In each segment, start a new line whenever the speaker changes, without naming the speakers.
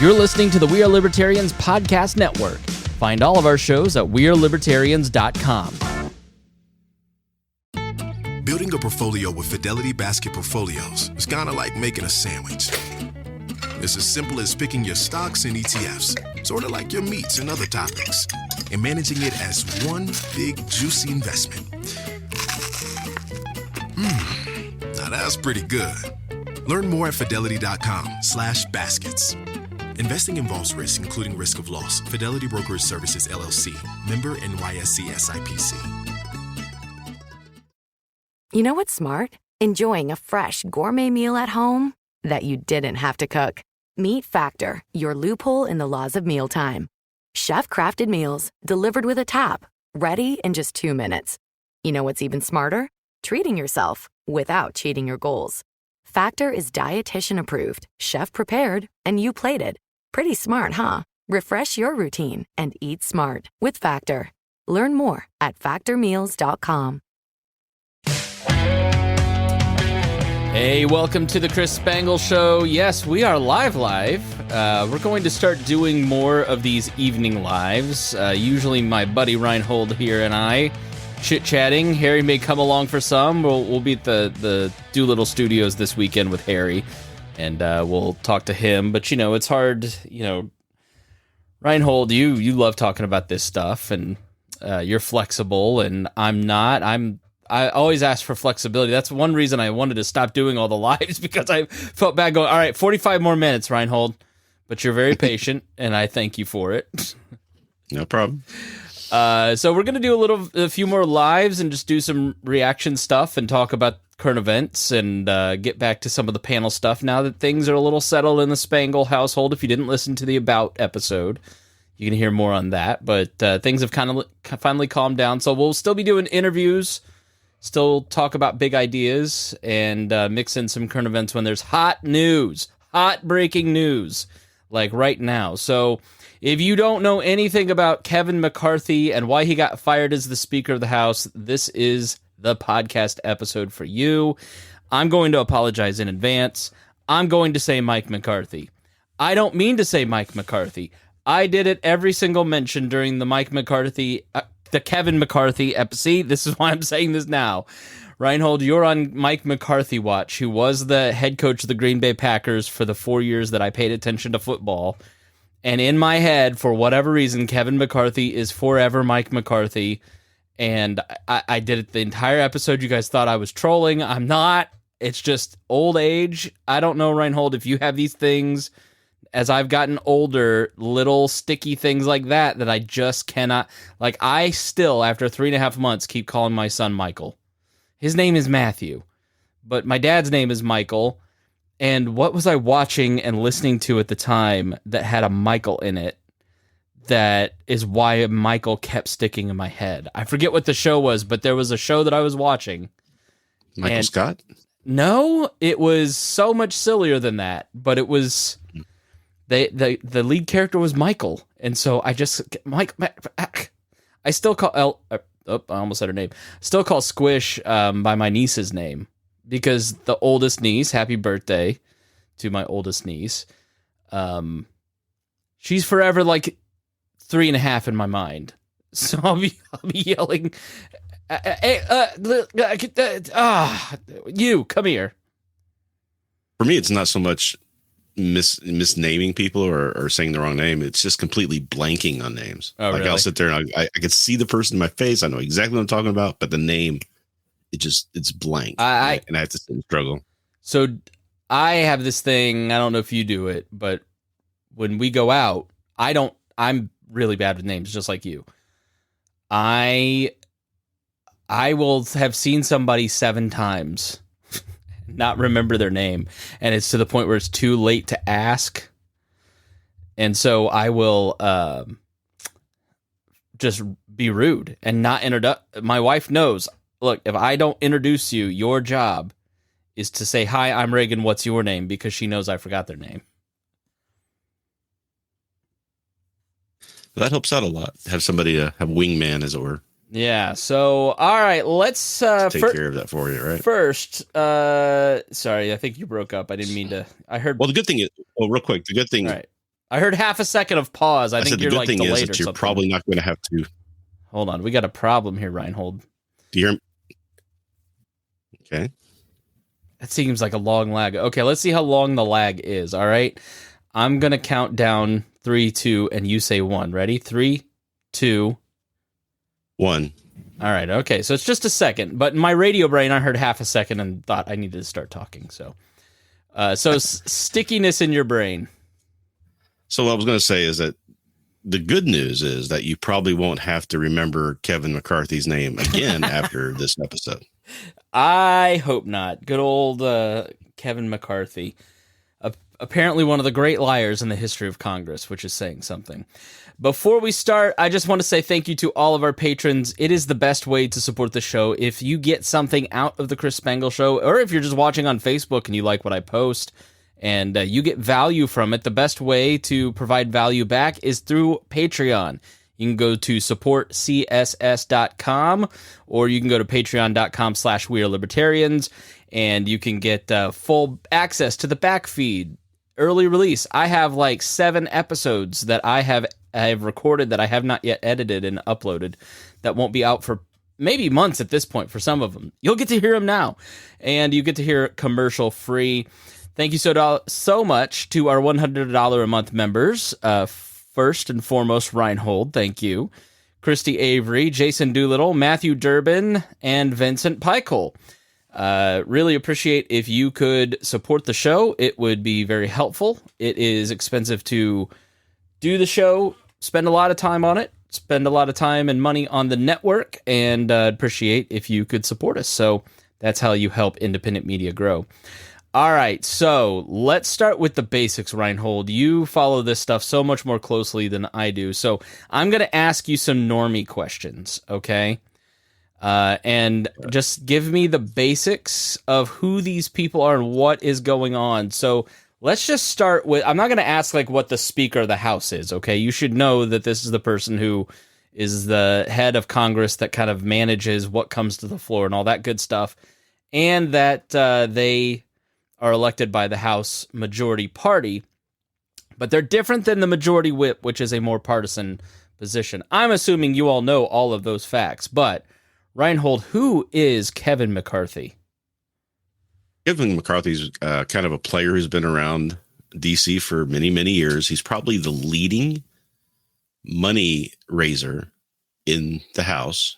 You're listening to the We Are Libertarians Podcast Network. Find all of our shows at wearelibertarians.com.
Building a portfolio with Fidelity Basket Portfolios is kind of like making a sandwich. It's as simple as picking your stocks and ETFs, sort of like your meats and other topics, and managing it as one big, juicy investment. Now that's pretty good. Learn more at fidelity.com/baskets. Investing involves risk, including risk of loss. Fidelity Brokerage Services, LLC. Member NYSE SIPC.
You know what's smart? Enjoying a fresh gourmet meal at home that you didn't have to cook. Meet Factor, your loophole in the laws of mealtime. Chef-crafted meals delivered with a tap, ready in just 2 minutes. You know what's even smarter? Treating yourself without cheating your goals. Factor is dietitian approved, chef prepared, and you plated. Pretty smart, huh? Refresh your routine and eat smart with Factor. Learn more at factormeals.com.
Hey, welcome to the Chris Spangle Show. Yes, we are live. We're going to start doing more of these evening lives. Usually my buddy Rhinehold here and I chit-chatting. Harry may come along for some. We'll be at the Doolittle Studios this weekend with Harry, and we'll talk to him. But, it's hard, Rhinehold, you love talking about this stuff, and you're flexible, and I'm not. I always ask for flexibility. That's one reason I wanted to stop doing all the lives, because I felt bad going, all right, 45 more minutes, Rhinehold. But you're very patient, and I thank you for it.
No problem.
So we're going to do a few more lives and just do some reaction stuff and talk about current events and get back to some of the panel stuff now that things are a little settled in the Spangle household. If you didn't listen to the About episode, you can hear more on that. But things have kind of finally calmed down. So we'll still be doing interviews, still talk about big ideas, and mix in some current events when there's hot news, hot breaking news, like right now. So if you don't know anything about Kevin McCarthy and why he got fired as the Speaker of the House, this is the podcast episode for you. I'm going to apologize in advance. I'm going to say Mike McCarthy. I don't mean to say Mike McCarthy. I did it every single mention during the the Kevin McCarthy episode. See, this is why I'm saying this now. Rhinehold, you're on Mike McCarthy watch, who was the head coach of the Green Bay Packers for the 4 years that I paid attention to football. And in my head, for whatever reason, Kevin McCarthy is forever Mike McCarthy. And I did it the entire episode. You guys thought I was trolling. I'm not. It's just old age. I don't know, Rhinehold, if you have these things as I've gotten older, little sticky things like that I just cannot. Like, I still, after 3.5 months, keep calling my son Michael. His name is Matthew, but my dad's name is Michael. And what was I watching and listening to at the time that had a Michael in it? That is why Michael kept sticking in my head. I forget what the show was, but there was a show that I was watching.
Michael Scott?
No, it was so much sillier than that. But it was the lead character was Michael, and so I just I still call I almost said her name. Still call Squish by my niece's name. Because the oldest niece, happy birthday to my oldest niece, she's forever like 3.5 in my mind. So I'll be yelling, you, come here.
For me, it's not so much misnaming people or saying the wrong name. It's just completely blanking on names.
Oh, really?
I'll sit there and I can see the person in my face. I know exactly what I'm talking about, but the name, it's blank. And I have to struggle.
So I have this thing, I don't know if you do it, but when we go out, I'm really bad with names, just like you. I will have seen somebody 7 times, not remember their name, and it's to the point where it's too late to ask. And so I will just be rude and not introduce. My wife knows, look, if I don't introduce you, your job is to say, hi, I'm Reagan, what's your name? Because she knows I forgot their name.
That helps out a lot. Have somebody have wingman, as it were.
Yeah. So, all right, let's
take care of that for you, right?
First, sorry, I think you broke up. I didn't mean to. I heard.
Well, the good thing is, real quick, the good thing.
Right. I heard half a second of pause. I think
said the
you're
good
like
thing is
delayed
that
or
you're
something.
probably not going to have to.
Hold on. We got a problem here, Rhinehold.
Do you hear me? Okay.
That seems like a long lag. Okay, let's see how long the lag is. All right. I'm going to count down 3, 2, and you say 1. Ready? 3, 2,
1.
All right. Okay. So it's just a second, but in my radio brain, I heard half a second and thought I needed to start talking. So, stickiness in your brain.
So what I was going to say is that the good news is that you probably won't have to remember Kevin McCarthy's name again after this episode.
I hope not. Good old Kevin McCarthy. Apparently one of the great liars in the history of Congress, which is saying something. Before we start, I just want to say thank you to all of our patrons. It is the best way to support the show. If you get something out of the Chris Spangle Show, or if you're just watching on Facebook and you like what I post, and you get value from it, the best way to provide value back is through Patreon. You can go to supportcss.com, or you can go to patreon.com/wearelibertarians, and you can get full access to the back feed, early release. I have like 7 episodes that I have recorded that I have not yet edited and uploaded that won't be out for maybe months at this point for some of them. You'll get to hear them now, and you get to hear it commercial free. Thank you so much to our $100 a month members. First and foremost, Rhinehold, thank you. Christy Avery, Jason Doolittle, Matthew Durbin, and Vincent Peichel. Really appreciate if you could support the show. It would be very helpful. It is expensive to do the show, spend a lot of time on it, spend a lot of time and money on the network, and appreciate if you could support us. So that's how you help independent media grow. All right, so let's start with the basics, Rhinehold. You follow this stuff so much more closely than I do, so I'm going to ask you some normie questions, okay? And just give me the basics of who these people are and what is going on. So let's just start with, I'm not going to ask like what the Speaker of the House is, okay? You should know that this is the person who is the head of Congress that kind of manages what comes to the floor and all that good stuff, and that they are elected by the House majority party, but they're different than the majority whip, which is a more partisan position. I'm assuming you all know all of those facts, but Rhinehold, who is Kevin McCarthy?
Kevin McCarthy's kind of a player who's been around D.C. for many, many years. He's probably the leading money raiser in the House.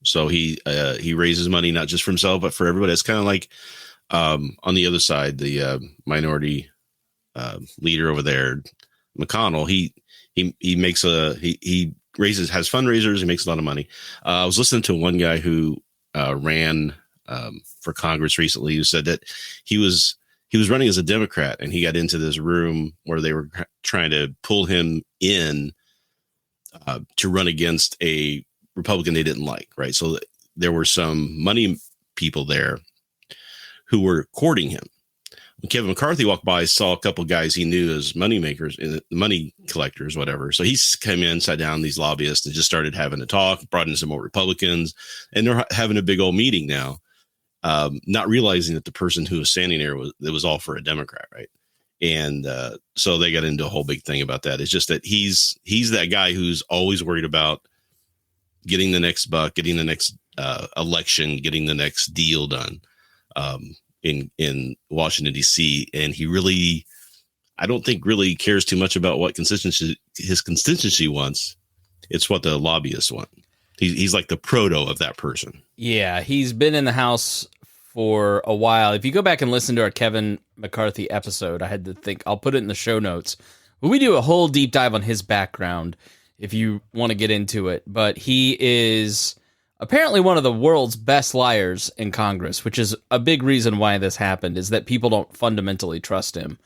So he raises money not just for himself, but for everybody. It's kind of like on the other side, the minority leader over there, McConnell. He has fundraisers. He makes a lot of money. I was listening to one guy who ran for Congress recently, who said that he was running as a Democrat, and he got into this room where they were trying to pull him in to run against a Republican they didn't like. Right, so there were some money people there who were courting him. When Kevin McCarthy walked by, saw a couple guys he knew as money makers, money collectors, whatever. So he's come in, sat down these lobbyists, and just started having a talk, brought in some more Republicans, and they're having a big old meeting now, not realizing that the person who was standing there was all for a Democrat, right? And so they got into a whole big thing about that. It's just that he's that guy who's always worried about getting the next buck, getting the next election, getting the next deal done. In Washington, D.C., and he really, I don't think really cares too much about what his constituency wants. It's what the lobbyists want. He's like the proto of that person. Yeah,
he's been in the House for a while. If you go back and listen to our Kevin McCarthy episode, I had to think, I'll put it in the show notes. We do a whole deep dive on his background if you want to get into it. But he is apparently one of the world's best liars in Congress, which is a big reason why this happened, is that people don't fundamentally trust him.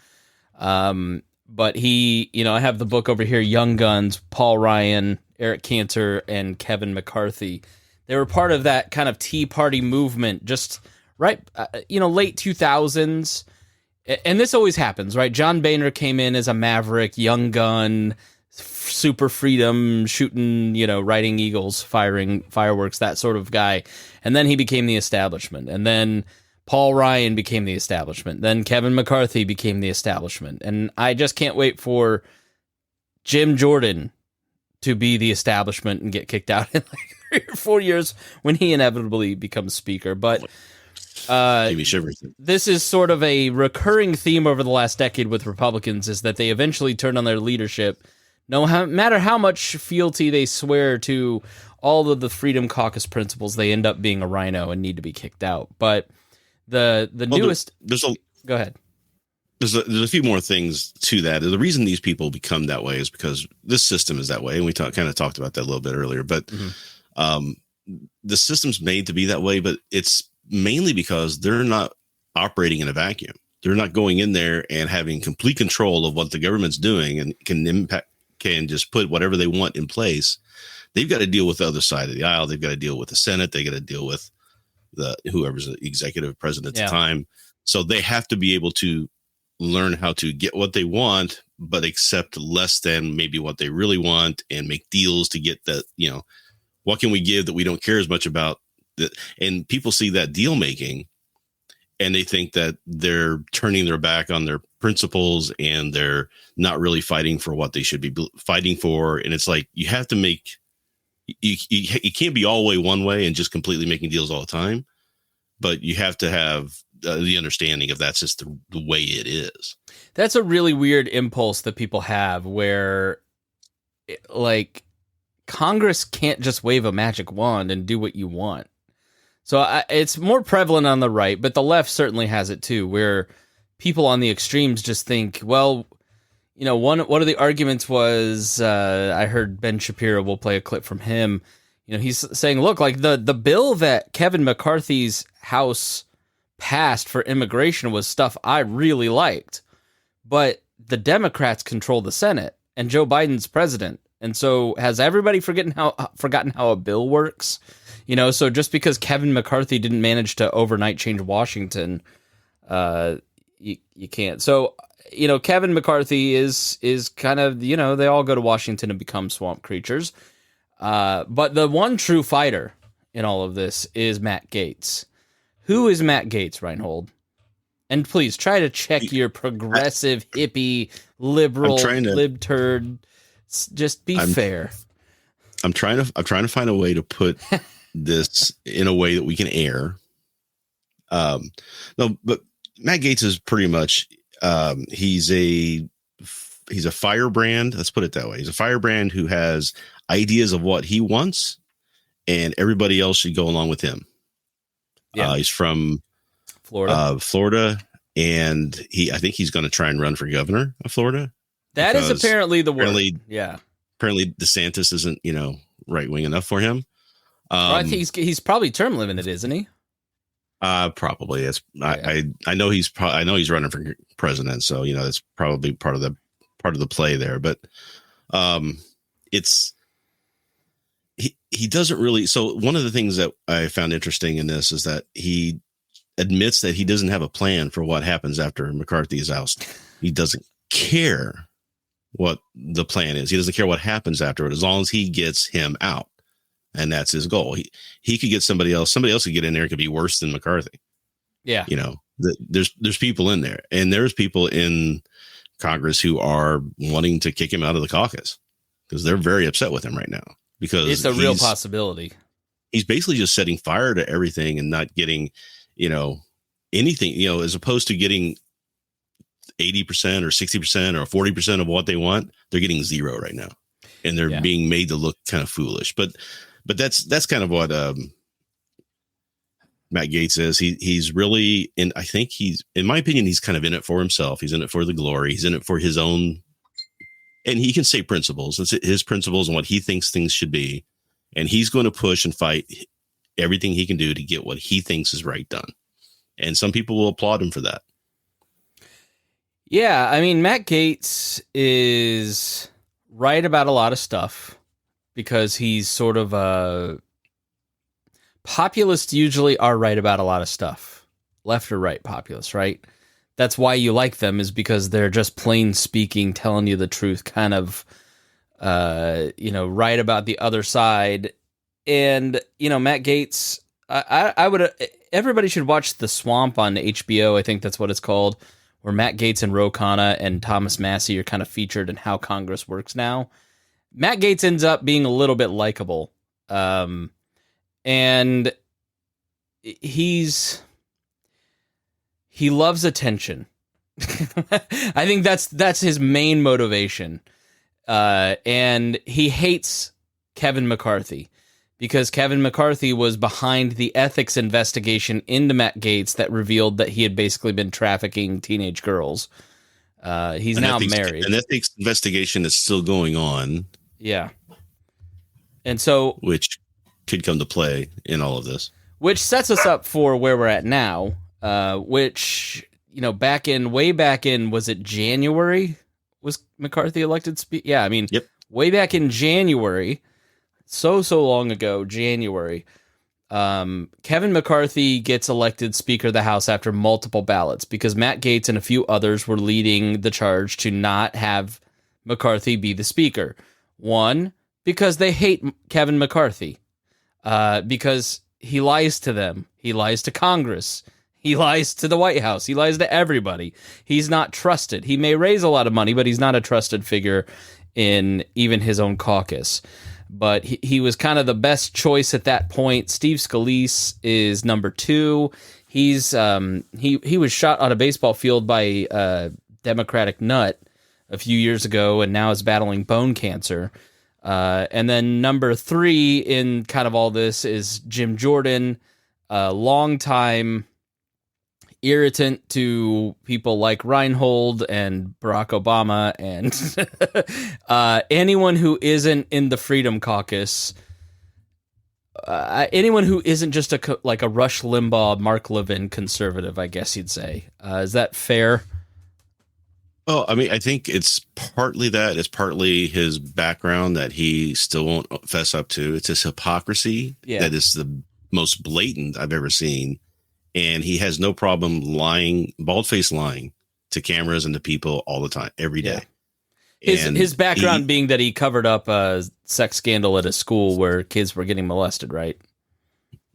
But he, I have the book over here, Young Guns, Paul Ryan, Eric Cantor, and Kevin McCarthy. They were part of that kind of Tea Party movement, just right, late 2000s. And this always happens, right? John Boehner came in as a maverick, young gun, super freedom, shooting, riding eagles, firing fireworks, that sort of guy. And then he became the establishment. And then Paul Ryan became the establishment. Then Kevin McCarthy became the establishment. And I just can't wait for Jim Jordan to be the establishment and get kicked out in like 3 or 4 years when he inevitably becomes speaker. But
Maybe shivers.
this is sort of a recurring theme over the last decade with Republicans, is that they eventually turn on their leadership. No matter how much fealty they swear to all of the Freedom Caucus principles, they end up being a rhino and need to be kicked out. But the newest... Go ahead.
There's a few more things to that. The reason these people become that way is because this system is that way, and we kind of talked about that a little bit earlier. But the system's made to be that way, but it's mainly because they're not operating in a vacuum. They're not going in there and having complete control of what the government's doing and can just put whatever they want in place. They've got to deal with the other side of the aisle. They've got to deal with the Senate. They got to deal with whoever's the executive president at the time. So they have to be able to learn how to get what they want, but accept less than maybe what they really want, and make deals to get that, what can we give that we don't care as much about? And people see that deal making and they think that they're turning their back on their principles and they're not really fighting for what they should be fighting for. And it's like, you have to make, you can't be all the way one way and just completely making deals all the time, but you have to have the understanding of that's just the way it is.
That's a really weird impulse that people have where, like, Congress can't just wave a magic wand and do what you want. So it's more prevalent on the right, but the left certainly has it too, where people on the extremes just think, well, one of the arguments was, I heard Ben Shapiro, we'll play a clip from him. He's saying, look, like the bill that Kevin McCarthy's House passed for immigration was stuff I really liked, but the Democrats control the Senate and Joe Biden's president. And so has everybody forgotten how a bill works? So just because Kevin McCarthy didn't manage to overnight change Washington, you can't. So, Kevin McCarthy is kind of, they all go to Washington and become swamp creatures. But the one true fighter in all of this is Matt Gaetz. Who is Matt Gaetz, Rhinehold? And please try to check your progressive, hippie, liberal, libturd. Just be fair.
I'm trying to find a way to put this in a way that we can air. No, but Matt Gaetz is pretty much he's a firebrand. Let's put it that way. He's a firebrand who has ideas of what he wants, and everybody else should go along with him. Yeah. He's from Florida, and I think he's going to try and run for governor of Florida.
That is apparently the word. Yeah.
Apparently DeSantis isn't, right wing enough for him.
I think he's probably term limited, isn't he?
Probably. It's I know he's running for president, so that's probably part of the play there. But he doesn't really. So one of the things that I found interesting in this is that he admits that he doesn't have a plan for what happens after McCarthy is ousted. He doesn't care what the plan is. He doesn't care what happens after it, as long as he gets him out. And that's his goal. He could get somebody else could get in there. It could be worse than McCarthy. Yeah. There's people in there, and there's people in Congress who are wanting to kick him out of the caucus because they're very upset with him right now, because
it's a real possibility.
He's basically just setting fire to everything and not getting, anything, as opposed to getting 80% or 60% or 40% of what they want. They're getting zero right now, and they're being made to look kind of foolish. But that's kind of what Matt Gaetz is. He's really, and I think in my opinion, he's kind of in it for himself. He's in it for the glory. He's in it for his own, and he can say principles. It's his principles and what he thinks things should be. And he's going to push and fight everything he can do to get what he thinks is right done. And some people will applaud him for that.
Yeah. I mean, Matt Gaetz is right about a lot of stuff, because he's sort of a populists usually are right about a lot of stuff, left or right populists, right? That's why you like them, is because they're just plain speaking, telling you the truth, kind of, right about the other side. And, Matt Gaetz, I would, everybody should watch The Swamp on HBO. I think that's what it's called, where Matt Gaetz and Ro Khanna and Thomas Massie are kind of featured in how Congress works now. Matt Gaetz ends up being a little bit likable. And he loves attention. I think that's his main motivation. And he hates Kevin McCarthy because Kevin McCarthy was behind the ethics investigation into Matt Gaetz that revealed that he had basically been trafficking teenage girls. He's now married.
An ethics investigation is still going on.
Yeah. And so,
which could come to play in all of this. Which
sets us up for where we're at now, which, way back in, was it January? Was McCarthy elected speaker? Yeah, I mean,
yep.
Way back in January, so long ago, January, Kevin McCarthy gets elected Speaker of the House after multiple ballots because Matt Gaetz and a few others were leading the charge to not have McCarthy be the Speaker. One, because they hate Kevin McCarthy, because he lies to them. He lies to Congress. He lies to the White House. He lies to everybody. He's not trusted. He may raise a lot of money, but he's not a trusted figure in even his own caucus. But he was kind of the best choice at that point. Steve Scalise is number 2. He's he was shot on a baseball field by a Democratic nut a few years ago, and now is battling bone cancer. And then number 3 in kind of all this is Jim Jordan, a longtime irritant to people like Rhinehold and Barack Obama and anyone who isn't in the Freedom Caucus, anyone who isn't just like a Rush Limbaugh, Mark Levin conservative, I guess you'd say. Is that fair?
Well, I mean, I think it's partly that. It's partly his background that he still won't fess up to. It's his hypocrisy that is the most blatant I've ever seen. And he has no problem lying, bald-faced lying to cameras and to people all the time, every day.
His background being that he covered up a sex scandal at a school where kids were getting molested, right?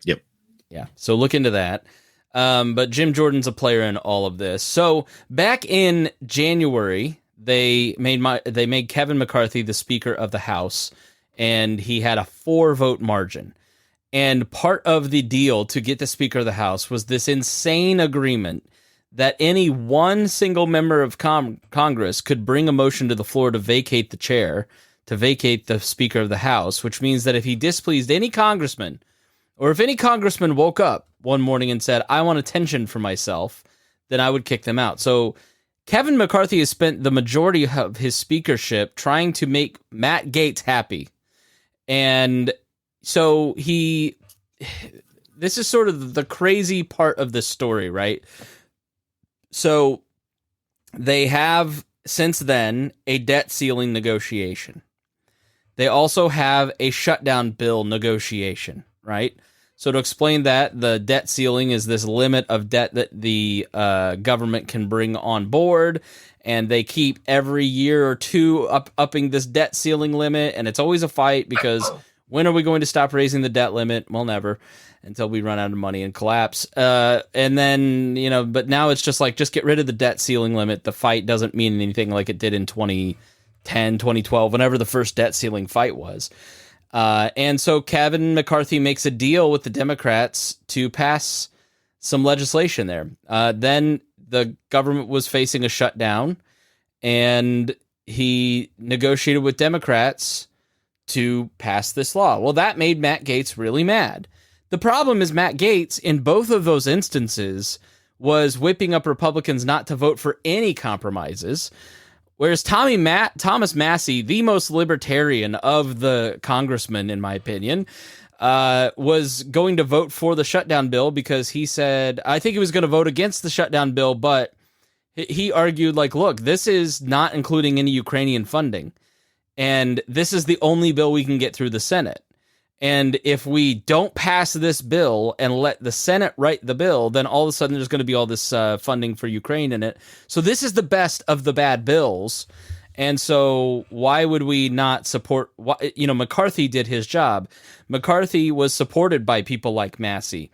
Yep.
Yeah. So look into that. But Jim Jordan's a player in all of this. So back in January, they made Kevin McCarthy the Speaker of the House, and he had a 4-vote margin. And part of the deal to get the Speaker of the House was this insane agreement that any one single member of Congress could bring a motion to the floor to vacate the chair, to vacate the Speaker of the House, which means that if he displeased any congressman, or if any congressman woke up one morning and said, I want attention for myself, then I would kick them out. So Kevin McCarthy has spent the majority of his speakership trying to make Matt Gaetz happy. And so this is sort of the crazy part of the story, right? So they have, since then, a debt ceiling negotiation. They also have a shutdown bill negotiation, right? So to explain that, the debt ceiling is this limit of debt that the government can bring on board, and they keep every year or two upping this debt ceiling limit, and it's always a fight because when are we going to stop raising the debt limit? Well, never, until we run out of money and collapse. And then, but now it's just get rid of the debt ceiling limit. The fight doesn't mean anything like it did in 2010, 2012, whenever the first debt ceiling fight was. And so Kevin McCarthy makes a deal with the Democrats to pass some legislation there. Then the government was facing a shutdown, and he negotiated with Democrats to pass this law. Well, that made Matt Gaetz really mad. The problem is Matt Gaetz, in both of those instances, was whipping up Republicans not to vote for any compromises, whereas Thomas Massie, the most libertarian of the congressmen, in my opinion, was going to vote for the shutdown bill because he said, I think he was going to vote against the shutdown bill, but he argued, look, this is not including any Ukrainian funding. And this is the only bill we can get through the Senate. And if we don't pass this bill and let the Senate write the bill, then all of a sudden there's going to be all this funding for Ukraine in it. So this is the best of the bad bills. And so why would we not support, McCarthy did his job. McCarthy was supported by people like Massie,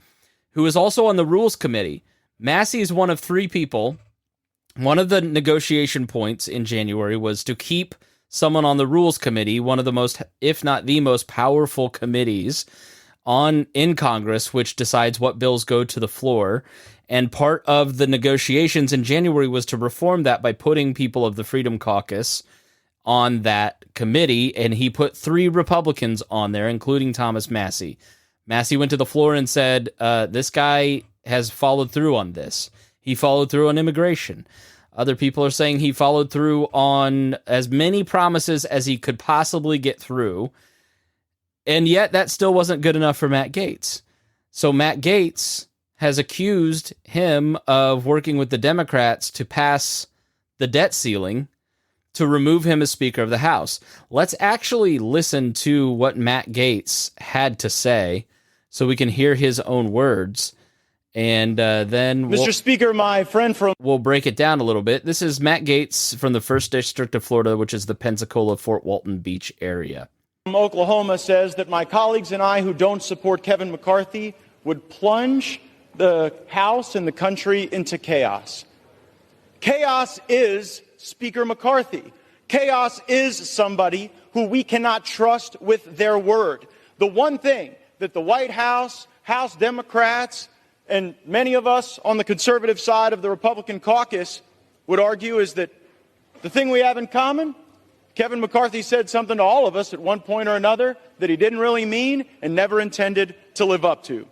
who is also on the Rules Committee. Massie is one of 3 people One of the negotiation points in January was to keep someone on the Rules Committee, one of the most, if not the most powerful committees in Congress, which decides what bills go to the floor. And part of the negotiations in January was to reform that by putting people of the Freedom Caucus on that committee, and he put 3 Republicans on there, including Thomas Massie. Massie went to the floor and said, this guy has followed through on this. He followed through on immigration. Other people are saying he followed through on as many promises as he could possibly get through. And yet that still wasn't good enough for Matt Gaetz. So Matt Gaetz has accused him of working with the Democrats to pass the debt ceiling to remove him as Speaker of the House. Let's actually listen to what Matt Gaetz had to say so we can hear his own words. And then
Mr. Speaker, my friend from...
We'll break it down a little bit. This is Matt Gaetz from the 1st District of Florida, which is the Pensacola-Fort Walton Beach area.
From Oklahoma says that my colleagues and I who don't support Kevin McCarthy would plunge the House and the country into chaos. Chaos is Speaker McCarthy. Chaos is somebody who we cannot trust with their word. The one thing that the White House, House Democrats, and many of us on the conservative side of the Republican caucus would argue is that the thing we have in common, Kevin McCarthy said something to all of us at one point or another that he didn't really mean and never intended to live up to.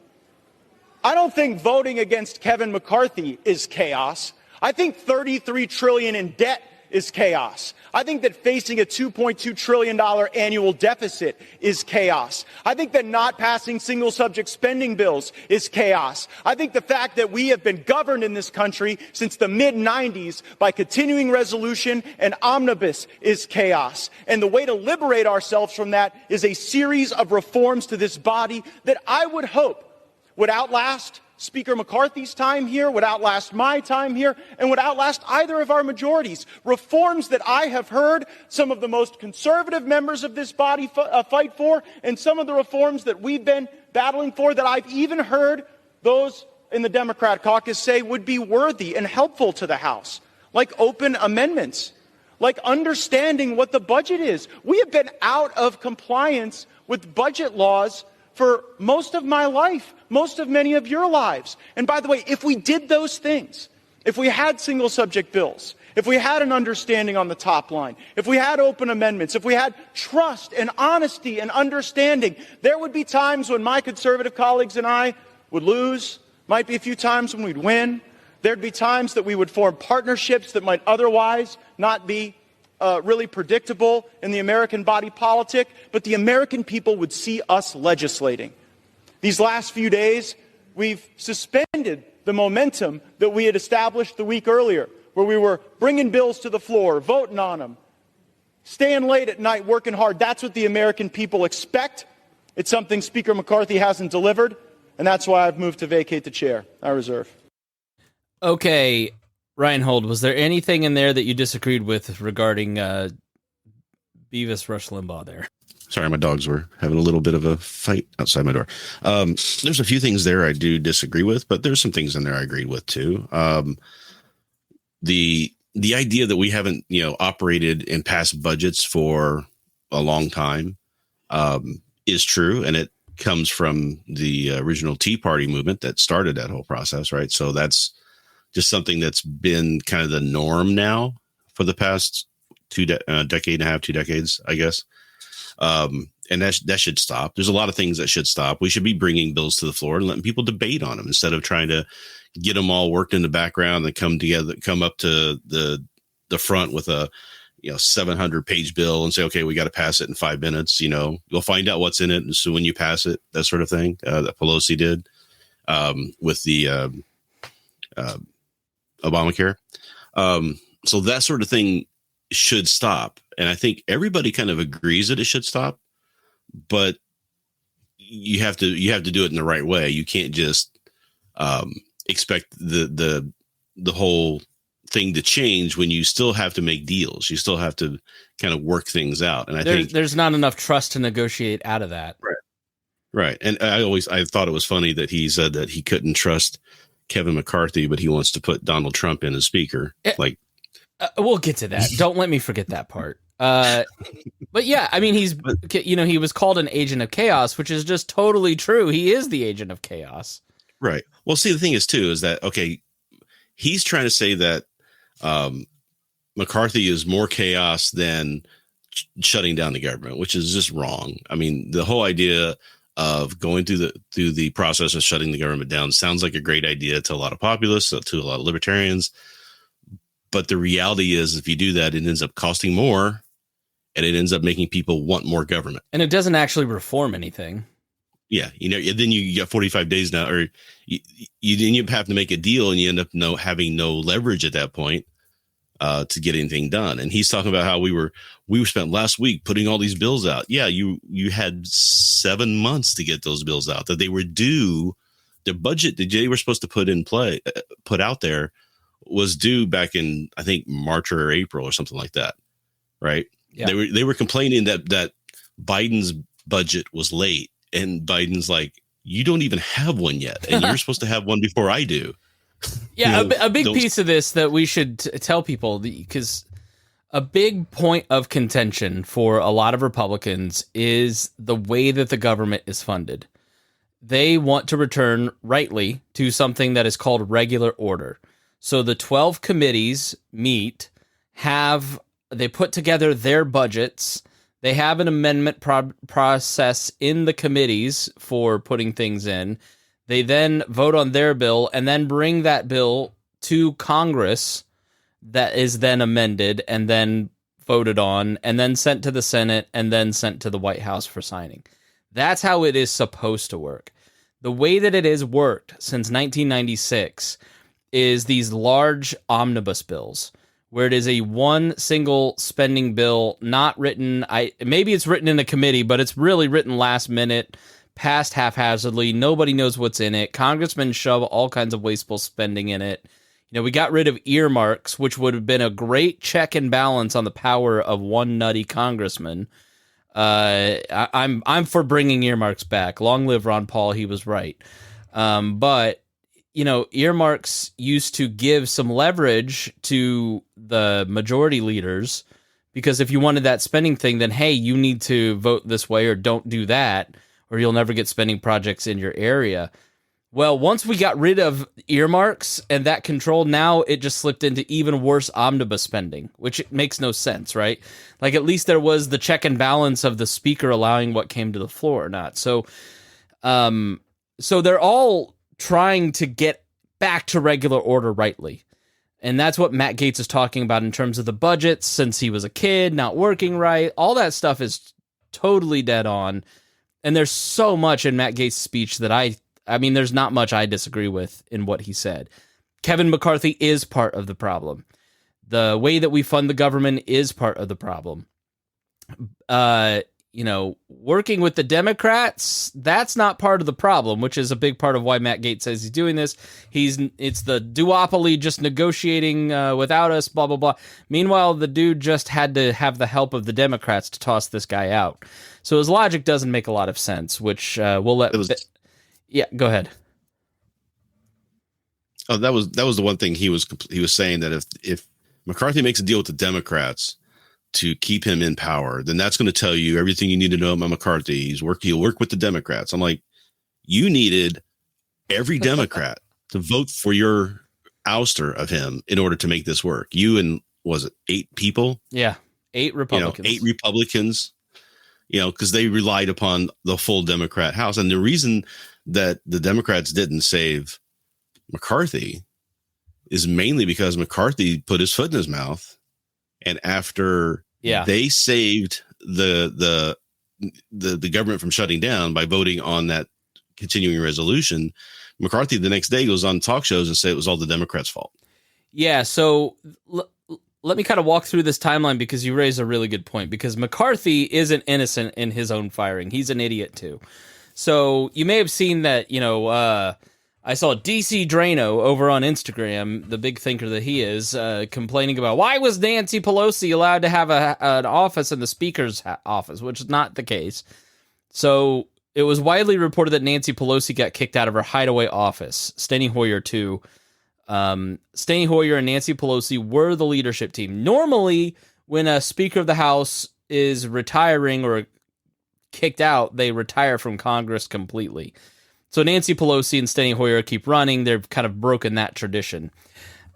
I don't think voting against Kevin McCarthy is chaos. I think $33 trillion in debt is chaos. I think that facing a $2.2 trillion annual deficit is chaos. I think that not passing single subject spending bills is chaos. I think the fact that we have been governed in this country since the mid-90s by continuing resolution and omnibus is chaos. And the way to liberate ourselves from that is a series of reforms to this body that I would hope would outlast Speaker McCarthy's time here, would outlast my time here, and would outlast either of our majorities. Reforms that I have heard some of the most conservative members of this body fight for, and some of the reforms that we've been battling for that I've even heard those in the Democrat caucus say would be worthy and helpful to the House, like open amendments, like understanding what the budget is. We have been out of compliance with budget laws for most of my life, most of many of your lives. And by the way, if we did those things, if we had single subject bills, if we had an understanding on the top line, if we had open amendments, if we had trust and honesty and understanding, there would be times when my conservative colleagues and I would lose, might be a few times when we'd win. There'd be times that we would form partnerships that might otherwise not be really predictable in the American body politic, but the American people would see us legislating. These last few days, we've suspended the momentum that we had established the week earlier, where we were bringing bills to the floor, voting on them, staying late at night, working hard. That's what the American people expect. It's something Speaker McCarthy hasn't delivered, and that's why I've moved to vacate the chair. I reserve.
Okay, Rhinehold, was there anything in there that you disagreed with regarding Beavis Rush Limbaugh there?
Sorry, my dogs were having a little bit of a fight outside my door. There's a few things there I do disagree with, but there's some things in there I agreed with too. The idea that we haven't, operated and passed budgets for a long time is true, and it comes from the original Tea Party movement that started that whole process, right? So that's just something that's been kind of the norm now for the past decade and a half, 2 decades, I guess. And that should stop. There's a lot of things that should stop. We should be bringing bills to the floor and letting people debate on them instead of trying to get them all worked in the background and come up to the front with a 700-page bill and say, okay, we got to pass it in 5 minutes. You'll find out what's in it. So when you pass it, that sort of thing that Pelosi did with the Obamacare. So that sort of thing should stop. And I think everybody kind of agrees that it should stop, but you have to do it in the right way. You can't just expect the whole thing to change when you still have to make deals. You still have to kind of work things out. And I think
there's not enough trust to negotiate out of that.
Right. And I thought it was funny that he said that he couldn't trust Kevin McCarthy, but he wants to put Donald Trump in as speaker. Like,
we'll get to that. Don't let me forget that part. But yeah, I mean, he was called an agent of chaos, which is just totally true. He is the agent of chaos.
Right. Well, see, the thing is too, is that, okay, he's trying to say that McCarthy is more chaos than shutting down the government, which is just wrong. I mean, the whole idea of going through the process of shutting the government down sounds like a great idea to a lot of populists, to a lot of libertarians. But the reality is, if you do that, it ends up costing more, and it ends up making people want more government.
And it doesn't actually reform anything.
Yeah, then you get 45 days now, or you have to make a deal, and you end up having no leverage at that point to get anything done. And he's talking about how we were spent last week putting all these bills out. Yeah, you had 7 months to get those bills out, that they were due. The budget that they were supposed to put out there was due back in, I think, March or April or something like that, right?
Yeah.
They were complaining that Biden's budget was late, and Biden's like, you don't even have one yet, and you're supposed to have one before I do.
Yeah, a big piece of this that we should tell people, because a big point of contention for a lot of Republicans is the way that the government is funded. They want to return rightly to something that is called regular order. So the 12 committees meet, they put together their budgets. They have an amendment process in the committees for putting things in. They then vote on their bill and then bring that bill to Congress that is then amended and then voted on and then sent to the Senate and then sent to the White House for signing. That's how it is supposed to work. The way that it has worked since 1996 is these large omnibus bills, where it is a one single spending bill, not written. Maybe it's written in a committee, but it's really written last minute, passed haphazardly. Nobody knows what's in it. Congressmen shove all kinds of wasteful spending in it. We got rid of earmarks, which would have been a great check and balance on the power of one nutty congressman. I'm for bringing earmarks back. Long live Ron Paul. He was right. But earmarks used to give some leverage to the majority leaders, because if you wanted that spending thing, then, hey, you need to vote this way or don't do that, or you'll never get spending projects in your area. Well, once we got rid of earmarks and that control, now it just slipped into even worse omnibus spending, which makes no sense, right? Like, at least there was the check and balance of the speaker allowing what came to the floor or not. So they're all trying to get back to regular order rightly. And that's what Matt Gaetz is talking about in terms of the budgets, since he was a kid, not working right. All that stuff is totally dead on. And there's so much in Matt Gaetz' speech that I mean, there's not much I disagree with in what he said. Kevin McCarthy is part of the problem. The way that we fund the government is part of the problem. Working with the Democrats, that's not part of the problem, which is a big part of why Matt Gaetz says he's doing this. It's the duopoly, just negotiating without us, blah, blah, blah. Meanwhile, the dude just had to have the help of the Democrats to toss this guy out. So his logic doesn't make a lot of sense, which we'll let... Yeah, go ahead.
Oh, that was the one thing he was saying, that if McCarthy makes a deal with the Democrats to keep him in power, then that's going to tell you everything you need to know about McCarthy. He'll work with the Democrats. I'm like, you needed every Democrat to vote for your ouster of him in order to make this work. You and, was it 8 people?
Yeah, 8 Republicans.
8 Republicans. Because they relied upon the full Democrat House. And the reason that the Democrats didn't save McCarthy is mainly because McCarthy put his foot in his mouth. And after they saved the government from shutting down by voting on that continuing resolution, McCarthy the next day goes on talk shows and say it was all the Democrats' fault.
Yeah, so let me kind of walk through this timeline, because you raise a really good point, because McCarthy isn't innocent in his own firing. He's an idiot too. So you may have seen that, I saw DC Drano over on Instagram, the big thinker that he is, complaining about, why was Nancy Pelosi allowed to have an office in the speaker's office, which is not the case. So it was widely reported that Nancy Pelosi got kicked out of her hideaway office. Steny Hoyer, too. Steny Hoyer and Nancy Pelosi were the leadership team. Normally, when a Speaker of the House is retiring or kicked out, they retire from Congress completely. So Nancy Pelosi and Steny Hoyer keep running. They've kind of broken that tradition.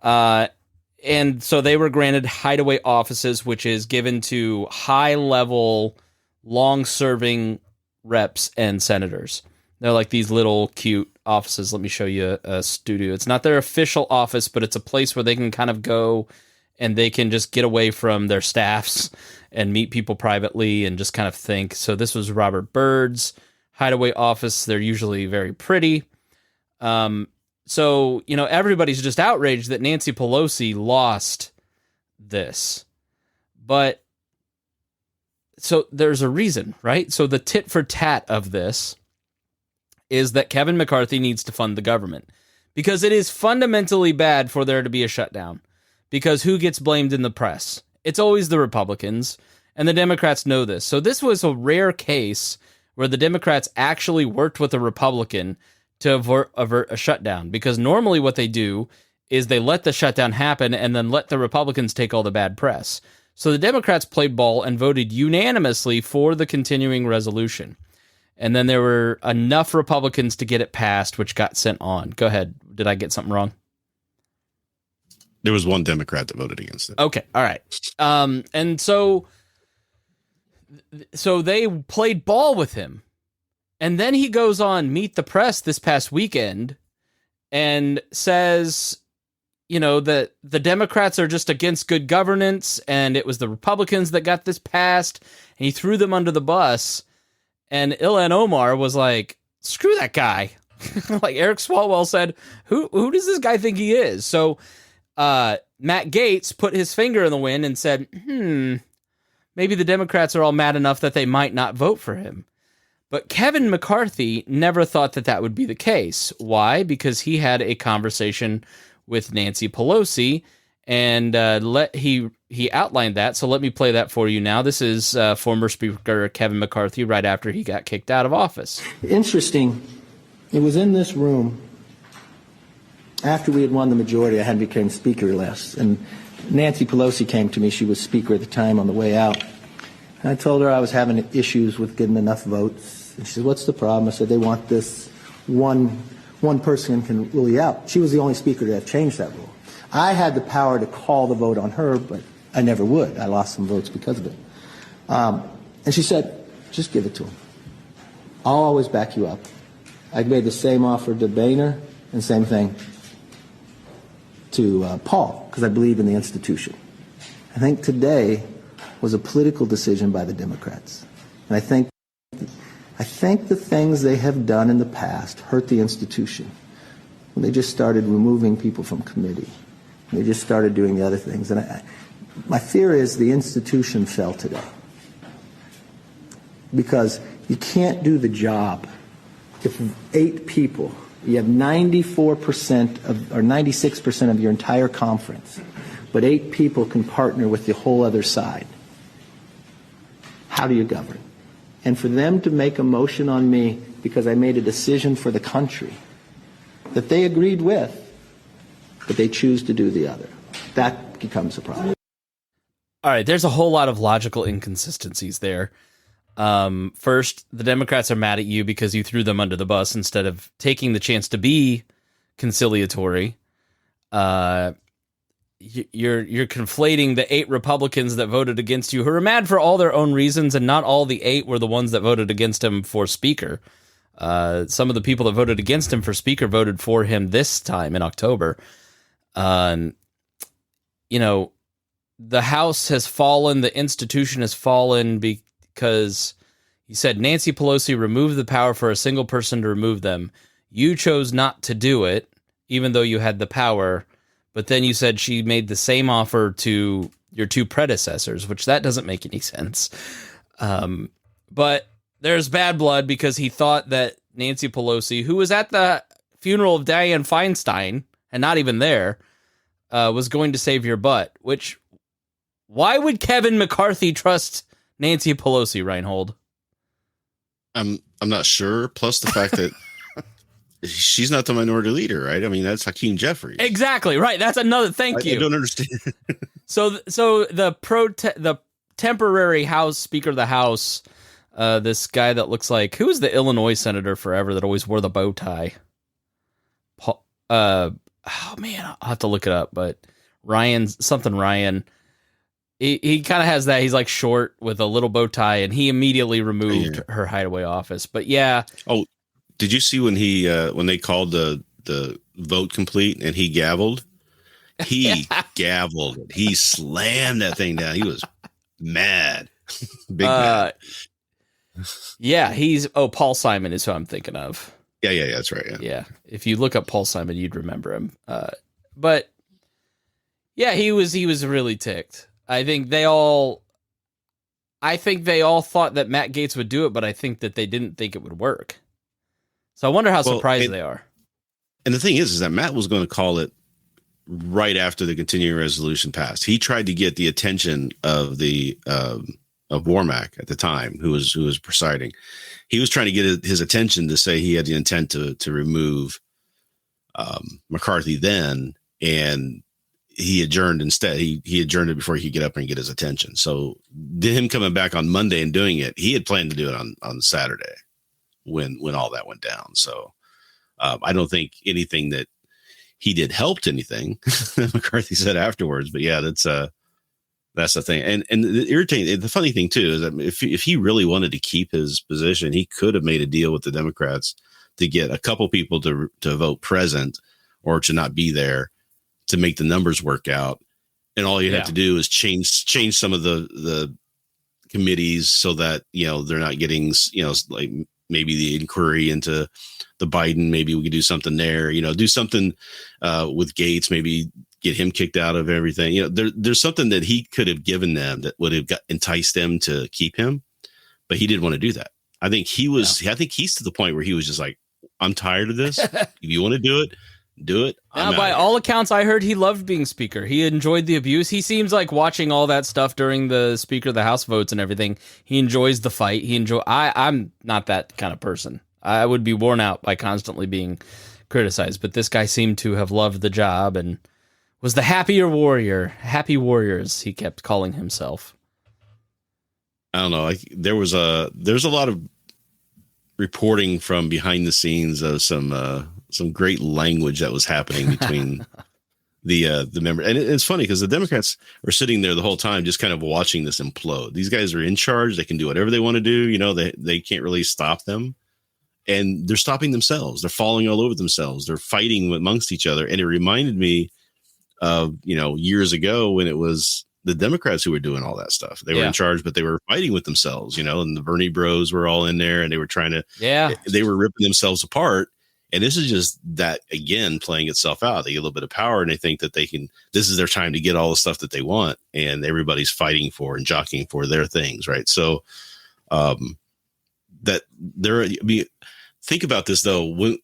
And so they were granted hideaway offices, which is given to high-level, long-serving reps and senators. They're like these little cute offices. Let me show you a studio. It's not their official office, but it's a place where they can kind of go and they can just get away from their staffs and meet people privately and just kind of think. So this was Robert Byrd's hideaway office. They're usually very pretty. So, everybody's just outraged that Nancy Pelosi lost this. But, so there's a reason, right? So the tit for tat of this is that Kevin McCarthy needs to fund the government. Because it is fundamentally bad for there to be a shutdown. Because who gets blamed in the press? It's always the Republicans. And the Democrats know this. So this was a rare case where the Democrats actually worked with a Republican to avert a shutdown, because normally what they do is they let the shutdown happen and then let the Republicans take all the bad press. So the Democrats played ball and voted unanimously for the continuing resolution. And then there were enough Republicans to get it passed, which got sent on. Go ahead. Did I get something wrong?
There was one Democrat that voted against it.
Okay. All right. And so they played ball with him. And then he goes on Meet the Press this past weekend and says, that the Democrats are just against good governance and it was the Republicans that got this passed. And he threw them under the bus. And Ilhan Omar was like, screw that guy. Like Eric Swalwell said, who does this guy think he is? So Matt Gaetz put his finger in the wind and said, maybe the Democrats are all mad enough that they might not vote for him. But Kevin McCarthy never thought that would be the case. Why? Because he had a conversation with Nancy Pelosi, and he outlined that. So let me play that for you now. This is former Speaker Kevin McCarthy right after he got kicked out of office.
Interesting. It was in this room after we had won the majority. I had become Speaker last, and Nancy Pelosi came to me. She was Speaker at the time on the way out. And I told her I was having issues with getting enough votes. And she said, what's the problem? I said, they want this one person can rule you out. She was the only Speaker to have changed that rule. I had the power to call the vote on her, but I never would. I lost some votes because of it. And she said, just give it to him. I'll always back you up. I made the same offer to Boehner and same thing to Paul, because I believe in the institution. I think today was a political decision by the Democrats. And I think the things they have done in the past hurt the institution. When they just started removing people from committee. They just started doing the other things. And my fear is the institution fell today. Because you can't do the job if 8 people, you have 94% or 96% of your entire conference, but 8 people can partner with the whole other side. How do you govern? And for them to make a motion on me because I made a decision for the country that they agreed with, but they choose to do the other, that becomes a problem.
All right, there's a whole lot of logical inconsistencies there. First, the Democrats are mad at you because you threw them under the bus instead of taking the chance to be conciliatory. You're conflating the 8 Republicans that voted against you, who are mad for all their own reasons, and not all the 8 were the ones that voted against him for Speaker. Some of the people that voted against him for Speaker voted for him this time in October. The House has fallen, the institution has fallen because he said Nancy Pelosi removed the power for a single person to remove them. You chose not to do it, even though you had the power. But then you said she made the same offer to your 2 predecessors, which that doesn't make any sense. But there's bad blood because he thought that Nancy Pelosi, who was at the funeral of Dianne Feinstein and not even there, was going to save your butt. Which, why would Kevin McCarthy trust Nancy Pelosi, Rhinehold?
I'm not sure. Plus the fact that she's not the minority leader, right? I mean, that's Hakeem Jeffries.
Exactly right. That's another. Thank you.
I don't understand.
So the temporary House Speaker of the House, this guy that looks like, who was the Illinois senator forever that always wore the bow tie? Oh man, I'll have to look it up. But Ryan. He kind of has that. He's like short with a little bow tie, and he immediately removed her hideaway office. But yeah.
Oh, did you see when when they called the vote complete and he gavelled? He gavelled. He slammed that thing down. He was mad. Big mad.
Yeah, Paul Simon is who I'm thinking of.
Yeah, that's right.
Yeah. If you look up Paul Simon, you'd remember him. But yeah, he was really ticked. I think they all thought that Matt Gaetz would do it, but I think that they didn't think it would work. So I wonder how surprised they are. And
the thing is that Matt was going to call it right after the continuing resolution passed. He tried to get the attention of of Warmack at the time, who was presiding. He was trying to get his attention to say he had the intent to remove McCarthy then, and he adjourned instead. He adjourned it before he could get up and get his attention. So him coming back on Monday and doing it, he had planned to do it on Saturday when all that went down. So I don't think anything that he did helped anything. McCarthy said afterwards, but yeah, that's the thing. And the funny thing too is that if he really wanted to keep his position, he could have made a deal with the Democrats to get a couple people to vote present or to not be there to make the numbers work out. And all you have to do is change some of the committees so that, they're not getting, like maybe the inquiry into the Biden, maybe we could do something there, do something with Gates, maybe get him kicked out of everything. There's something that he could have given them that would have enticed them to keep him, but he didn't want to do that. I think I think he's to the point where he was just like, I'm tired of this. If you want to do it, do it.
Now, by all accounts, I heard he loved being speaker. He enjoyed the abuse. He seems like watching all that stuff during the Speaker of the House votes and everything. He enjoys the fight. I'm not that kind of person. I would be worn out by constantly being criticized, but this guy seemed to have loved the job and was the happy warriors, he kept calling himself.
I don't know. There's a lot of reporting from behind the scenes of some great language that was happening between the members. And it's funny because the Democrats are sitting there the whole time just kind of watching this implode. These guys are in charge. They can do whatever they want to do. They can't really stop them. And they're stopping themselves. They're falling all over themselves. They're fighting amongst each other. And it reminded me of, years ago when it was the Democrats who were doing all that stuff. They were in charge, but they were fighting with themselves, and the Bernie bros were all in there and they were trying to, they were ripping themselves apart. And this is just that, again, playing itself out. They get a little bit of power and they think that this is their time to get all the stuff that they want. And everybody's fighting for and jockeying for their things. Right. So, think about this though.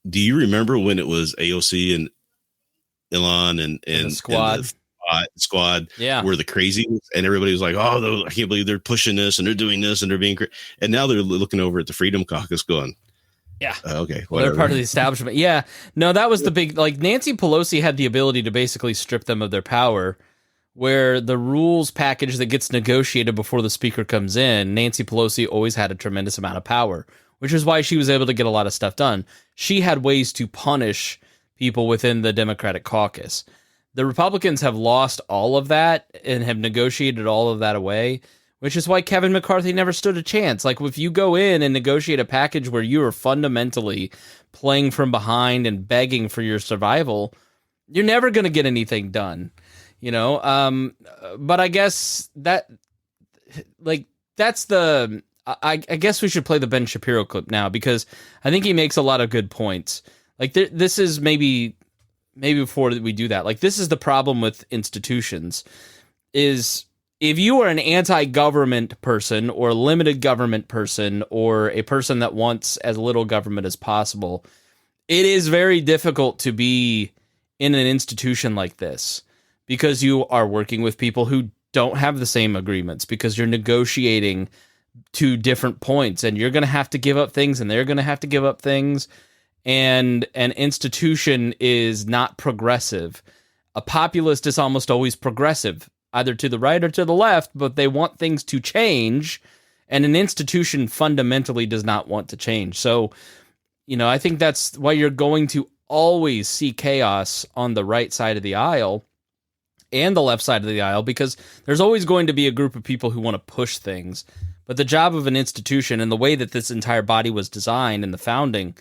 Do you remember when it was AOC and Elon and
the squad?
And the squad
were
the crazy, and everybody was like, "Oh, I can't believe they're pushing this and they're doing this and they're being and now they're looking over at the Freedom Caucus going, okay, whatever.
They're part of the establishment." Yeah, no, that was the big, Nancy Pelosi had the ability to basically strip them of their power, where the rules package that gets negotiated before the speaker comes in, Nancy Pelosi always had a tremendous amount of power, which is why she was able to get a lot of stuff done. She had ways to punish people within the Democratic caucus. The Republicans have lost all of that and have negotiated all of that away, which is why Kevin McCarthy never stood a chance. Like, if you go in and negotiate a package where you are fundamentally playing from behind and begging for your survival, you're never going to get anything done, but I guess that, that's the... I guess we should play the Ben Shapiro clip now, because I think he makes a lot of good points. This is maybe before we do that, this is the problem with institutions, is if you are an anti-government person or a limited government person or a person that wants as little government as possible, it is very difficult to be in an institution like this, because you are working with people who don't have the same agreements, because you're negotiating to different points, and you're going to have to give up things, and they're going to have to give up things. And an institution is not progressive. A populist is almost always progressive, either to the right or to the left, but they want things to change, and an institution fundamentally does not want to change. So, I think that's why you're going to always see chaos on the right side of the aisle and the left side of the aisle, because there's always going to be a group of people who want to push things. But the job of an institution, and the way that this entire body was designed in the founding,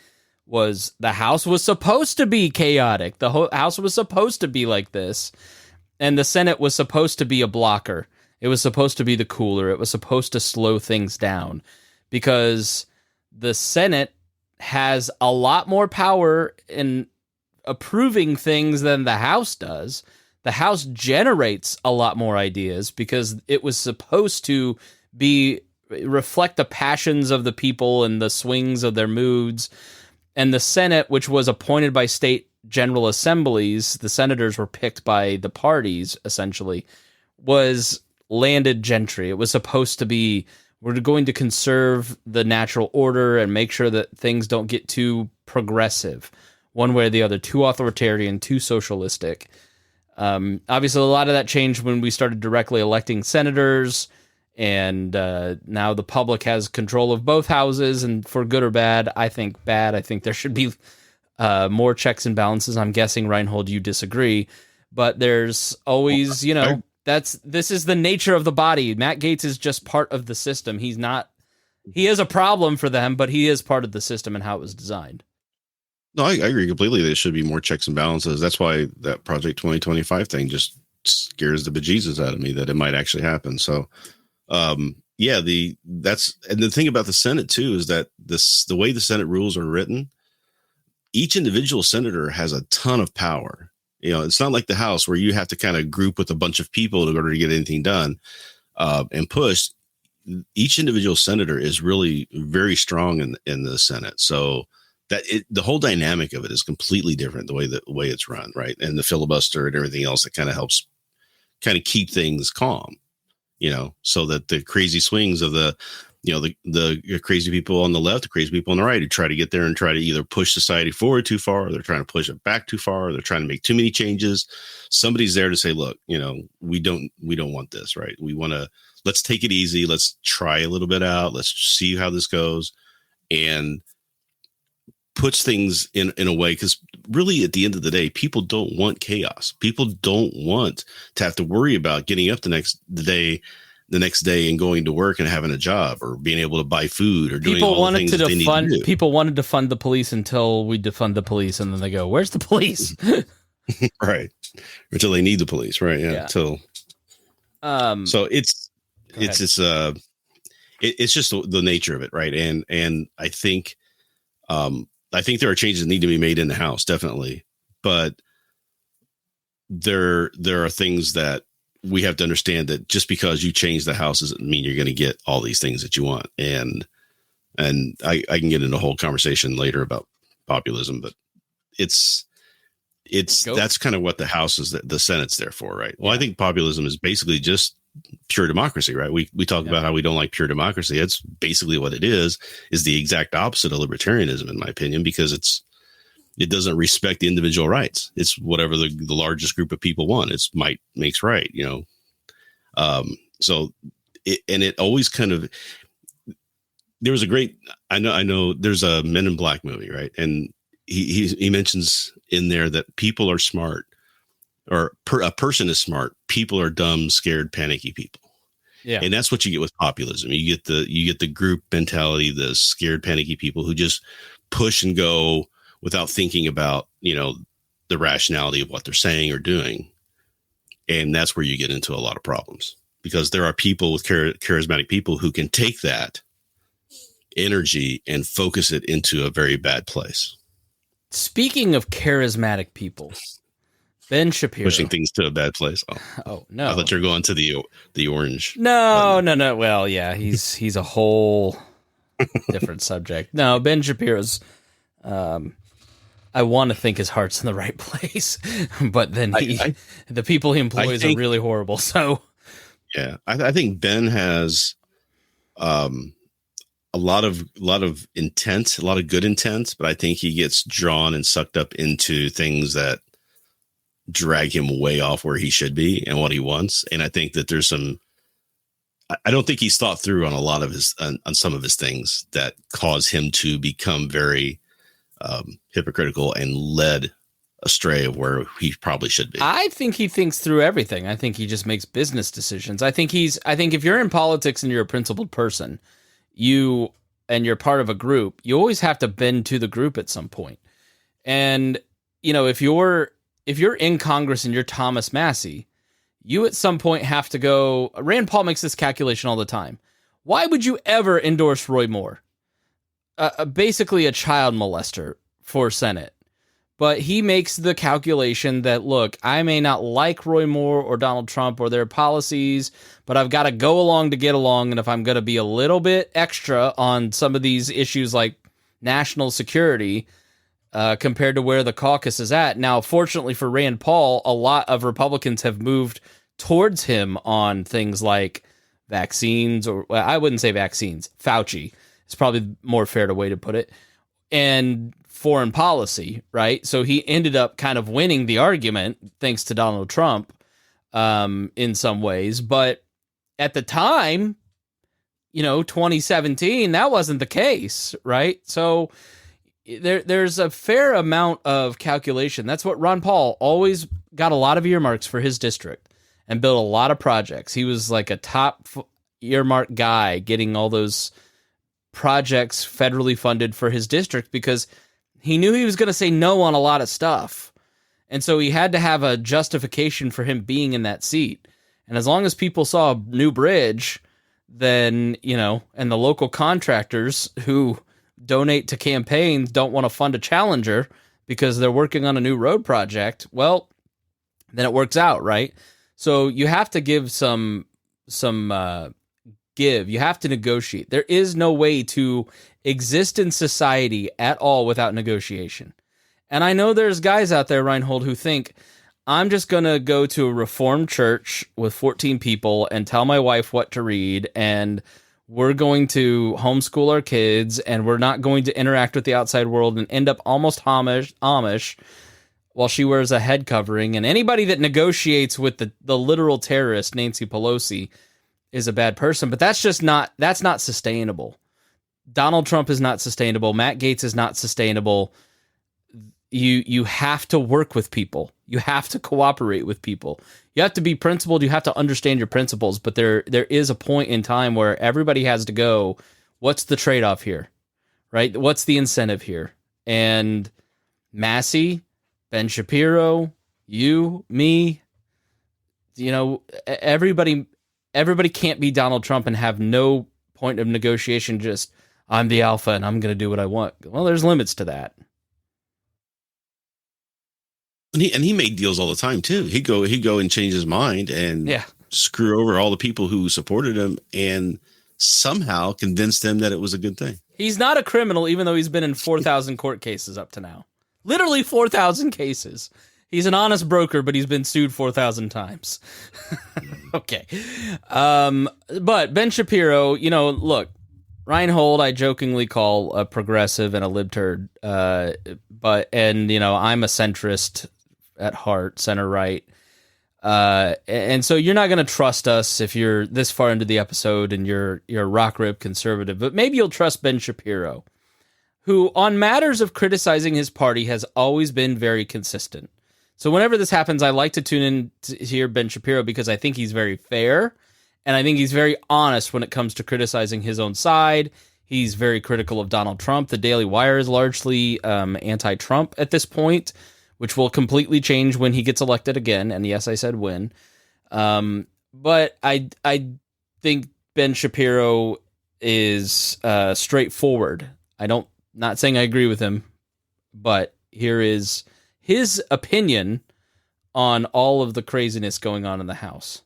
was the House was supposed to be chaotic. The whole House was supposed to be like this. And the Senate was supposed to be a blocker. It was supposed to be the cooler. It was supposed to slow things down, because the Senate has a lot more power in approving things than the House does. The House generates a lot more ideas because it was supposed to reflect the passions of the people and the swings of their moods. And the Senate, which was appointed by state general assemblies, the senators were picked by the parties, essentially, was landed gentry. It was supposed to be, we're going to conserve the natural order and make sure that things don't get too progressive, one way or the other, too authoritarian, too socialistic. Obviously, a lot of that changed when we started directly electing senators, and now the public has control of both houses, and for good or bad. I think bad. I think there should be more checks and balances. I'm guessing, Rhinehold, you disagree, but there's always, this is the nature of the body. Matt Gaetz is just part of the system. He is a problem for them, but he is part of the system and how it was designed.
No, I agree completely. There should be more checks and balances. That's why that Project 2025 thing just scares the bejesus out of me that it might actually happen. So, and the thing about the Senate too is that the way the Senate rules are written, each individual senator has a ton of power. It's not like the House where you have to kind of group with a bunch of people in order to get anything done and push. Each individual senator is really very strong in the Senate. So the whole dynamic of it is completely different the way it's run, right? And the filibuster and everything else that kind of helps kind of keep things calm, so that the crazy swings of the crazy people on the left, the crazy people on the right who try to get there and try to either push society forward too far, or they're trying to push it back too far, or they're trying to make too many changes. Somebody's there to say, look, we don't want this, right? Let's take it easy. Let's try a little bit out. Let's see how this goes. And puts things in a way, because really at the end of the day, people don't want chaos. People don't want to have to worry about getting up the next day and going to work and having a job, or being able to buy food, or doing all the things that they need to do.
People wanted to fund the police until we defund the police, and then they go, "Where's the police?"
Right, until they need the police, right? Yeah. Until, so it's just the nature of it, right? And I think there are changes that need to be made in the House, definitely, but there are things that we have to understand, that just because you change the House doesn't mean you're going to get all these things that you want. And I can get into a whole conversation later about populism, but that's kind of what the House is, the Senate's there for, right? Well, I think populism is basically just pure democracy, right? We talk about how we don't like pure democracy. It's basically what it is the exact opposite of libertarianism, in my opinion, because it doesn't respect the individual rights. It's whatever the largest group of people want. It's might makes right, So it always kind of, there was a great, I know there's a Men in Black movie, right? And he mentions in there that people are smart, or a person is smart. People are dumb, scared, panicky people. Yeah. And that's what you get with populism. You get the group mentality, the scared, panicky people who just push and go without thinking about, the rationality of what they're saying or doing. And that's where you get into a lot of problems, because there are people with charismatic people who can take that energy and focus it into a very bad place.
Speaking of charismatic people, Ben Shapiro
pushing things to a bad place.
Oh no!
I thought you were going to the orange.
No. Well, yeah, he's a whole different subject. No, Ben Shapiro's. I want to think his heart's in the right place, but then the people he employs are really horrible. So,
yeah, I think Ben has a lot of intent, a lot of good intent, but I think he gets drawn and sucked up into things that drag him way off where he should be and what he wants. And I think that there's I don't think he's thought through on a lot of on some of his things that cause him to become very hypocritical and led astray of where he probably should be.
I think he thinks through everything. I think he just makes business decisions. I think if you're in politics and you're a principled person, and you're part of a group, you always have to bend to the group at some point. And, if you're in Congress and you're Thomas Massie, you at some point have to go. Rand Paul makes this calculation all the time. Why would you ever endorse Roy Moore? Basically a child molester for Senate. But he makes the calculation that, look, I may not like Roy Moore or Donald Trump or their policies, but I've got to go along to get along. And if I'm going to be a little bit extra on some of these issues like national security, compared to where the caucus is at. Now, fortunately for Rand Paul, a lot of Republicans have moved towards him on things like vaccines, or I wouldn't say vaccines, Fauci. It's probably more fair way to put it. And foreign policy, right? So he ended up kind of winning the argument thanks to Donald Trump in some ways. But at the time, 2017, that wasn't the case, right? So there's a fair amount of calculation. That's what Ron Paul always got a lot of earmarks for his district and built a lot of projects. He was like a top earmark guy getting all those projects federally funded for his district because he knew he was going to say no on a lot of stuff. And so he had to have a justification for him being in that seat. And as long as people saw a new bridge, then, and the local contractors who donate to campaigns don't want to fund a challenger because they're working on a new road project, well, then it works out, right? So you have to give some give. You have to negotiate. There is no way to exist in society at all without negotiation. And I know there's guys out there, Rhinehold, who think, I'm just going to go to a Reformed church with 14 people and tell my wife what to read, and we're going to homeschool our kids, and we're not going to interact with the outside world and end up almost Amish while she wears a head covering. And anybody that negotiates with the literal terrorist, Nancy Pelosi, is a bad person. But that's not sustainable. Donald Trump is not sustainable. Matt Gaetz is not sustainable. You have to work with people. You have to cooperate with people. You have to be principled. You have to understand your principles. But there is a point in time where everybody has to go, what's the trade-off here, right? What's the incentive here? And Massie, Ben Shapiro, you, me, everybody can't be Donald Trump and have no point of negotiation. Just, I'm the alpha and I'm going to do what I want. Well, there's limits to that.
And he made deals all the time too. He'd go and change his mind and screw over all the people who supported him and somehow convince them that it was a good thing.
He's not a criminal, even though he's been in 4,000 court cases up to now. Literally 4,000 cases. He's an honest broker, but he's been sued 4,000 times. Okay. But Ben Shapiro, look, Rhinehold, I jokingly call a progressive and a libtard. I'm a centrist at heart, center right. And so you're not going to trust us if you're this far into the episode and you're a rock rib conservative, but maybe you'll trust Ben Shapiro, who on matters of criticizing his party has always been very consistent. So whenever this happens, I like to tune in to hear Ben Shapiro because I think he's very fair and I think he's very honest when it comes to criticizing his own side. He's very critical of Donald Trump. The Daily Wire is largely anti-Trump at this point, which will completely change when he gets elected again. And yes, I said when. But I think Ben Shapiro is straightforward. Not saying I agree with him, but here is his opinion on all of the craziness going on in the House.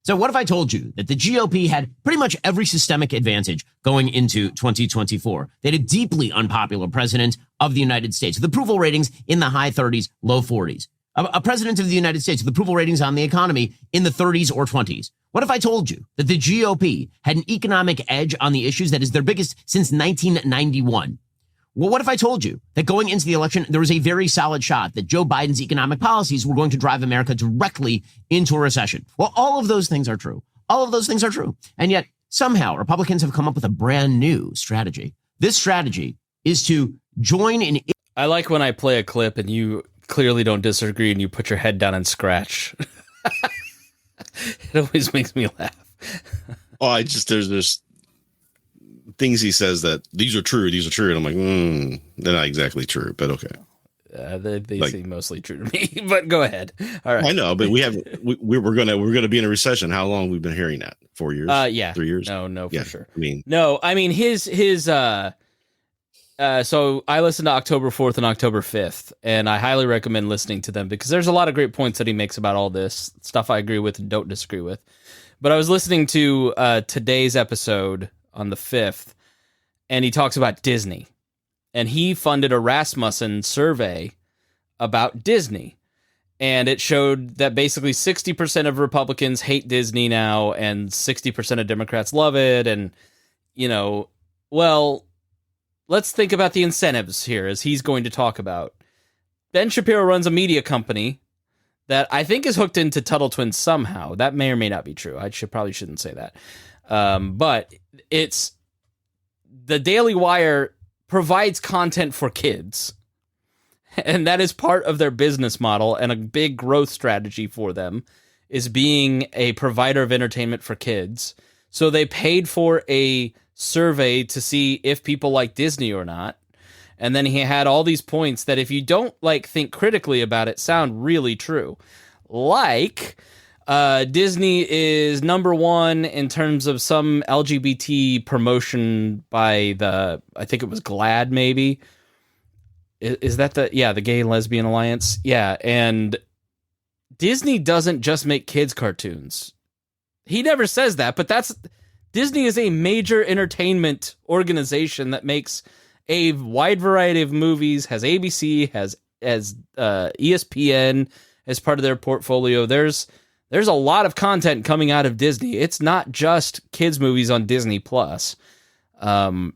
So what if I told you that the GOP had pretty much every systemic advantage going into 2024? They had a deeply unpopular president of the United States with approval ratings in the high 30s, low 40s. a president of the United States with approval ratings on the economy in the 30s or 20s. What if I told you that the GOP had an economic edge on the issues that is their biggest since 1991? Well, what if I told you that going into the election, there was a very solid shot that Joe Biden's economic policies were going to drive America directly into a recession? Well, all of those things are true. All of those things are true. And yet somehow Republicans have come up with a brand new strategy. This strategy is to join in.
I like when I play a clip and you clearly don't disagree and you put your head down and scratch. It always makes me laugh.
Oh, there's things he says that these are true. And I'm like, they're not exactly true, but okay.
They seem mostly true to me, but go ahead. All right.
I know, but we're gonna be in a recession. How long have we been hearing that? 4 years?
Yeah.
3 years?
No, for sure.
I mean,
his so I listened to October 4th and October 5th, and I highly recommend listening to them because there's a lot of great points that he makes about all this stuff I agree with and don't disagree with. But I was listening to today's episode on the 5th, and he talks about Disney. And he funded a Rasmussen survey about Disney. And it showed that basically 60% of Republicans hate Disney now, and 60% of Democrats love it. And, let's think about the incentives here, as he's going to talk about. Ben Shapiro runs a media company that I think is hooked into Tuttle Twins somehow. That may or may not be true. I probably shouldn't say that. But it's the Daily Wire provides content for kids. And that is part of their business model, and a big growth strategy for them is being a provider of entertainment for kids. So they paid for a survey to see if people like Disney or not. And then he had all these points that, if you don't think critically about it, sound really true. Disney is number one in terms of some LGBT promotion by I think it was GLAAD, maybe. Is that the Gay and Lesbian Alliance? Yeah, and Disney doesn't just make kids cartoons. He never says that, but Disney is a major entertainment organization that makes a wide variety of movies, has ABC, has ESPN as part of their portfolio. There's a lot of content coming out of Disney. It's not just kids movies on Disney Plus. And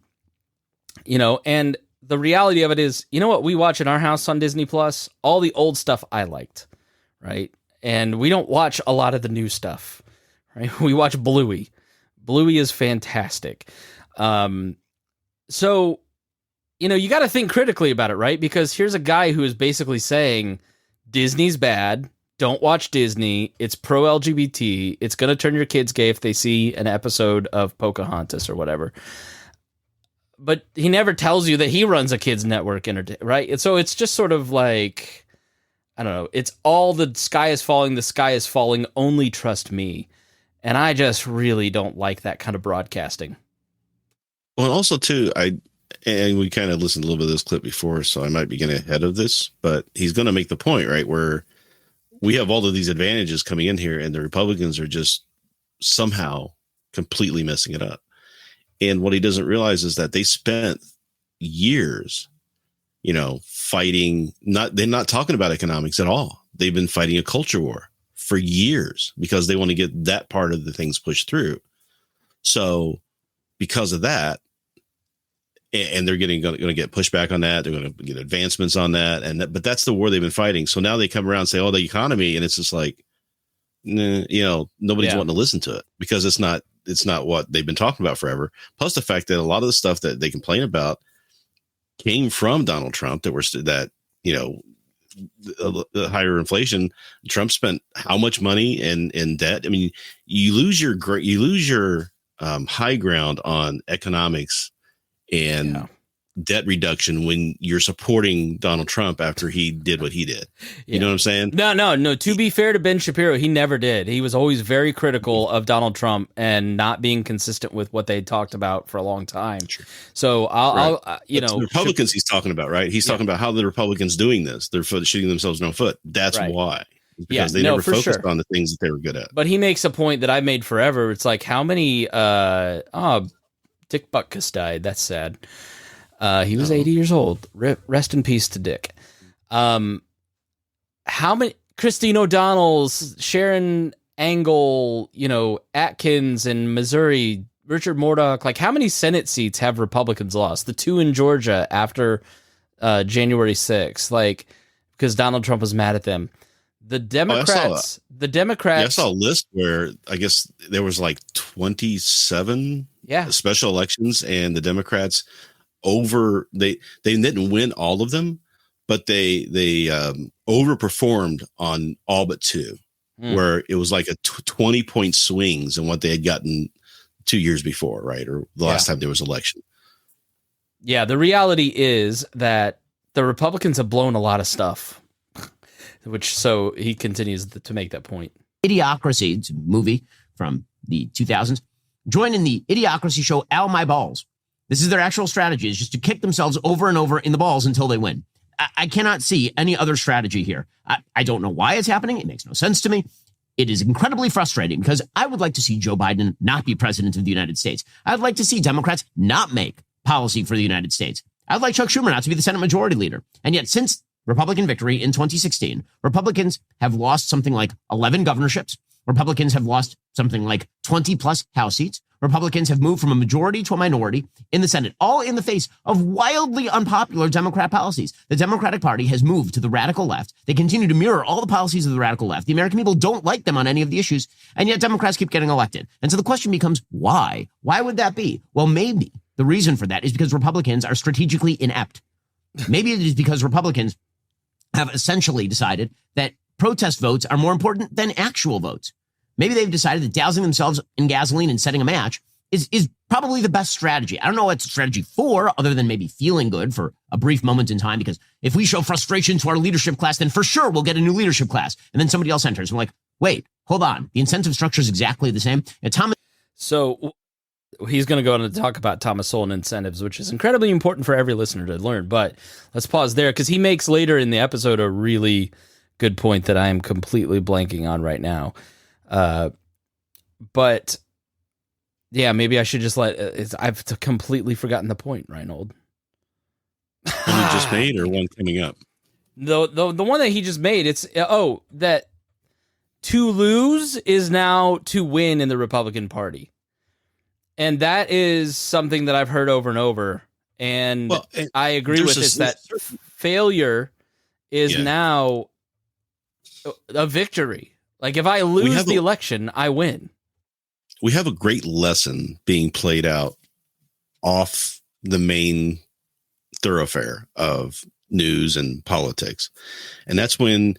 the reality of it is, what we watch in our house on Disney Plus? All the old stuff I liked, right? And we don't watch a lot of the new stuff, right? We watch Bluey. Bluey is fantastic. So, you got to think critically about it, right? Because here's a guy who is basically saying Disney's bad. Don't watch Disney. It's pro-LGBT. It's going to turn your kids gay if they see an episode of Pocahontas or whatever. But he never tells you that he runs a kids network, right? And so it's just sort of like, I don't know. It's all the sky is falling, only trust me. And I just really don't like that kind of broadcasting.
Well, and also too, and we kind of listened to a little bit of this clip before, so I might be getting ahead of this, but he's going to make the point, right, where we have all of these advantages coming in here, and the Republicans are just somehow completely messing it up. And what he doesn't realize is that they spent years, fighting. They're not talking about economics at all. They've been fighting a culture war for years because they want to get that part of the things pushed through. So because of that, and they're going to get pushback on that, they're going to get advancements on that, but that's the war they've been fighting. So now they come around and say, "Oh, the economy," and it's just like, nobody's wanting to listen to it because it's not what they've been talking about forever. Plus the fact that a lot of the stuff that they complain about came from Donald Trump, the higher inflation. Trump spent how much money in debt? I mean, you lose your high ground on economics and debt reduction when you're supporting Donald Trump after he did what he did. You know what I'm saying? No. To be fair to Ben Shapiro, he never did. He was always very critical of Donald Trump and not being consistent with what they talked about for a long time. Sure. So I'll the Republicans he's talking about, right? He's talking about how the Republicans doing this. They're shooting themselves in the foot. That's why. Because they never focused on the things that they were good at.
But he makes a point that I made forever. It's like, how many Dick Butkus died. That's sad. He was 80 years old. Rest in peace to Dick. How how many Christine O'Donnell's, Sharon Angle, Atkins in Missouri, Richard Murdoch, like how many Senate seats have Republicans lost? The 2 in Georgia after January 6th, like because Donald Trump was mad at them. The Democrats,
I saw a list where I guess there was like 27 special elections, and the Democrats they didn't win all of them, but they overperformed on all but 2, where it was like a 20-point swings in what they had gotten 2 years before, right? Or the last time there was election.
Yeah, the reality is that the Republicans have blown a lot of stuff, so he continues to make that point.
Idiocracy, it's a movie from the 2000s. Join in the Idiocracy show, Ow My Balls. This is their actual strategy, is just to kick themselves over and over in the balls until they win. I cannot see any other strategy here. I don't know why it's happening. It makes no sense to me. It is incredibly frustrating because I would like to see Joe Biden not be president of the United States. I'd like to see Democrats not make policy for the United States. I'd like Chuck Schumer not to be the Senate Majority Leader. And yet, since Republican victory in 2016, Republicans have lost something like 11 governorships. Republicans have lost something like 20 plus House seats. Republicans have moved from a majority to a minority in the Senate, all in the face of wildly unpopular Democrat policies. The Democratic Party has moved to the radical left. They continue to mirror all the policies of the radical left. The American people don't like them on any of the issues, and yet Democrats keep getting elected. And so the question becomes, why? Why would that be? Well, maybe the reason for that is because Republicans are strategically inept. Maybe it is because Republicans have essentially decided that protest votes are more important than actual votes. Maybe they've decided that dousing themselves in gasoline and setting a match is probably the best strategy. I don't know what strategy for, other than maybe feeling good for a brief moment in time, because if we show frustration to our leadership class, then for sure we'll get a new leadership class. And then somebody else enters. We're like, wait, hold on. The incentive structure is exactly the same.
So he's going to go on to talk about Thomas Sowell and incentives, which is incredibly important for every listener to learn. But let's pause there because he makes later in the episode a really good point that I am completely blanking on right now. But yeah, maybe I should just I've completely forgotten the point, Rhinehold.
One you just made or one coming up?
The one that he just made, it's, that to lose is now to win in the Republican Party. And that is something that I've heard over and over. And I agree with this, that failure is now a victory. Like if I lose the election, I win.
We have a great lesson being played out off the main thoroughfare of news and politics. And that's when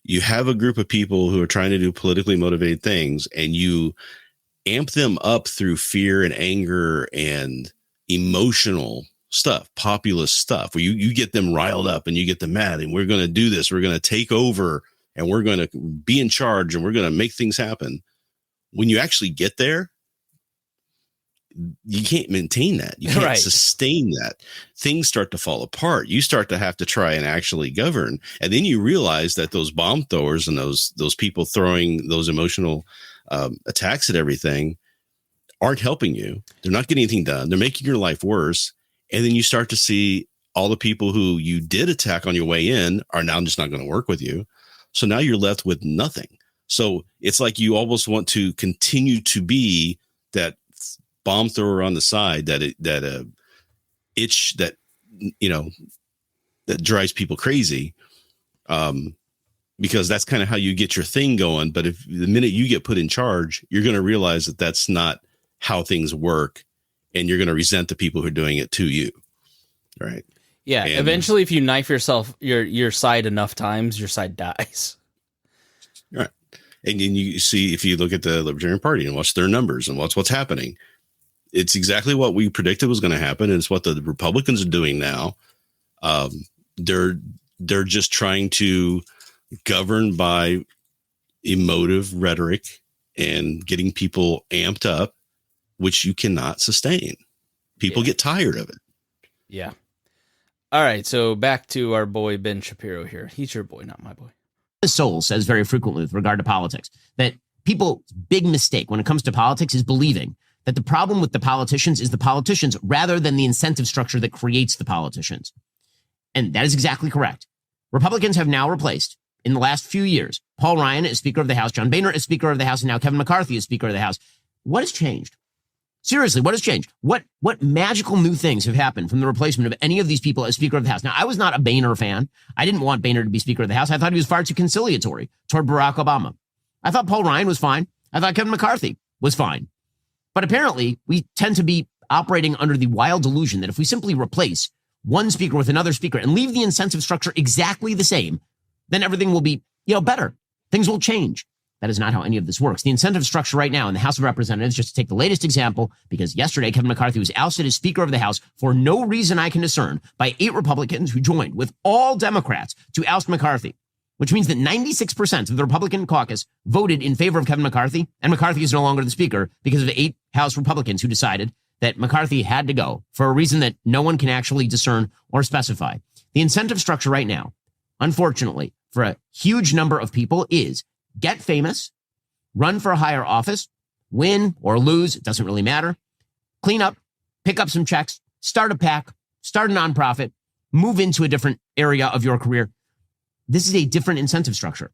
you have a group of people who are trying to do politically motivated things and you amp them up through fear and anger and emotional stuff, populist stuff, where you get them riled up and you get them mad and we're going to do this. We're going to take over and we're going to be in charge and we're going to make things happen. When you actually get there, you can't maintain that. You can't sustain that. Things start to fall apart. You start to have to try and actually govern. And then you realize that those bomb throwers and those people throwing those emotional attacks at everything aren't helping you. They're not getting anything done. They're making your life worse. And then you start to see all the people who you did attack on your way in are now just not going to work with you. So now you're left with nothing. So it's like you almost want to continue to be that bomb thrower on the side, that itch that, that drives people crazy. Because that's kind of how you get your thing going. But if the minute you get put in charge, you're going to realize that that's not how things work. And you're going to resent the people who are doing it to you. Right.
Yeah. And eventually, if you knife yourself, your side enough times, your side dies.
Right. And then you see, if you look at the Libertarian Party and watch their numbers and watch what's happening, it's exactly what we predicted was going to happen. And it's what the Republicans are doing now. They're just trying to govern by emotive rhetoric and getting people amped up, which you cannot sustain. People get tired of it.
Yeah. All right. So back to our boy, Ben Shapiro here. He's your boy, not my boy.
Sowell says very frequently with regard to politics that people's big mistake when it comes to politics is believing that the problem with the politicians is the politicians rather than the incentive structure that creates the politicians. And that is exactly correct. Republicans have now replaced in the last few years. Paul Ryan is Speaker of the House, John Boehner is Speaker of the House, and now Kevin McCarthy is Speaker of the House. What has changed? Seriously, what has changed? What magical new things have happened from the replacement of any of these people as Speaker of the House? Now, I was not a Boehner fan. I didn't want Boehner to be Speaker of the House. I thought he was far too conciliatory toward Barack Obama. I thought Paul Ryan was fine. I thought Kevin McCarthy was fine. But apparently, we tend to be operating under the wild delusion that if we simply replace one speaker with another speaker and leave the incentive structure exactly the same, then everything will be, better. Things will change. That is not how any of this works. The incentive structure right now in the House of Representatives, just to take the latest example, because yesterday Kevin McCarthy was ousted as Speaker of the House for no reason I can discern by 8 Republicans who joined with all Democrats to oust McCarthy, which means that 96% of the Republican caucus voted in favor of Kevin McCarthy, and McCarthy is no longer the Speaker because of 8 House Republicans who decided that McCarthy had to go for a reason that no one can actually discern or specify. The incentive structure right now, unfortunately, for a huge number of people is get famous, run for a higher office, win or lose, it doesn't really matter, clean up, pick up some checks, start a PAC, start a nonprofit, move into a different area of your career. This is a different incentive structure.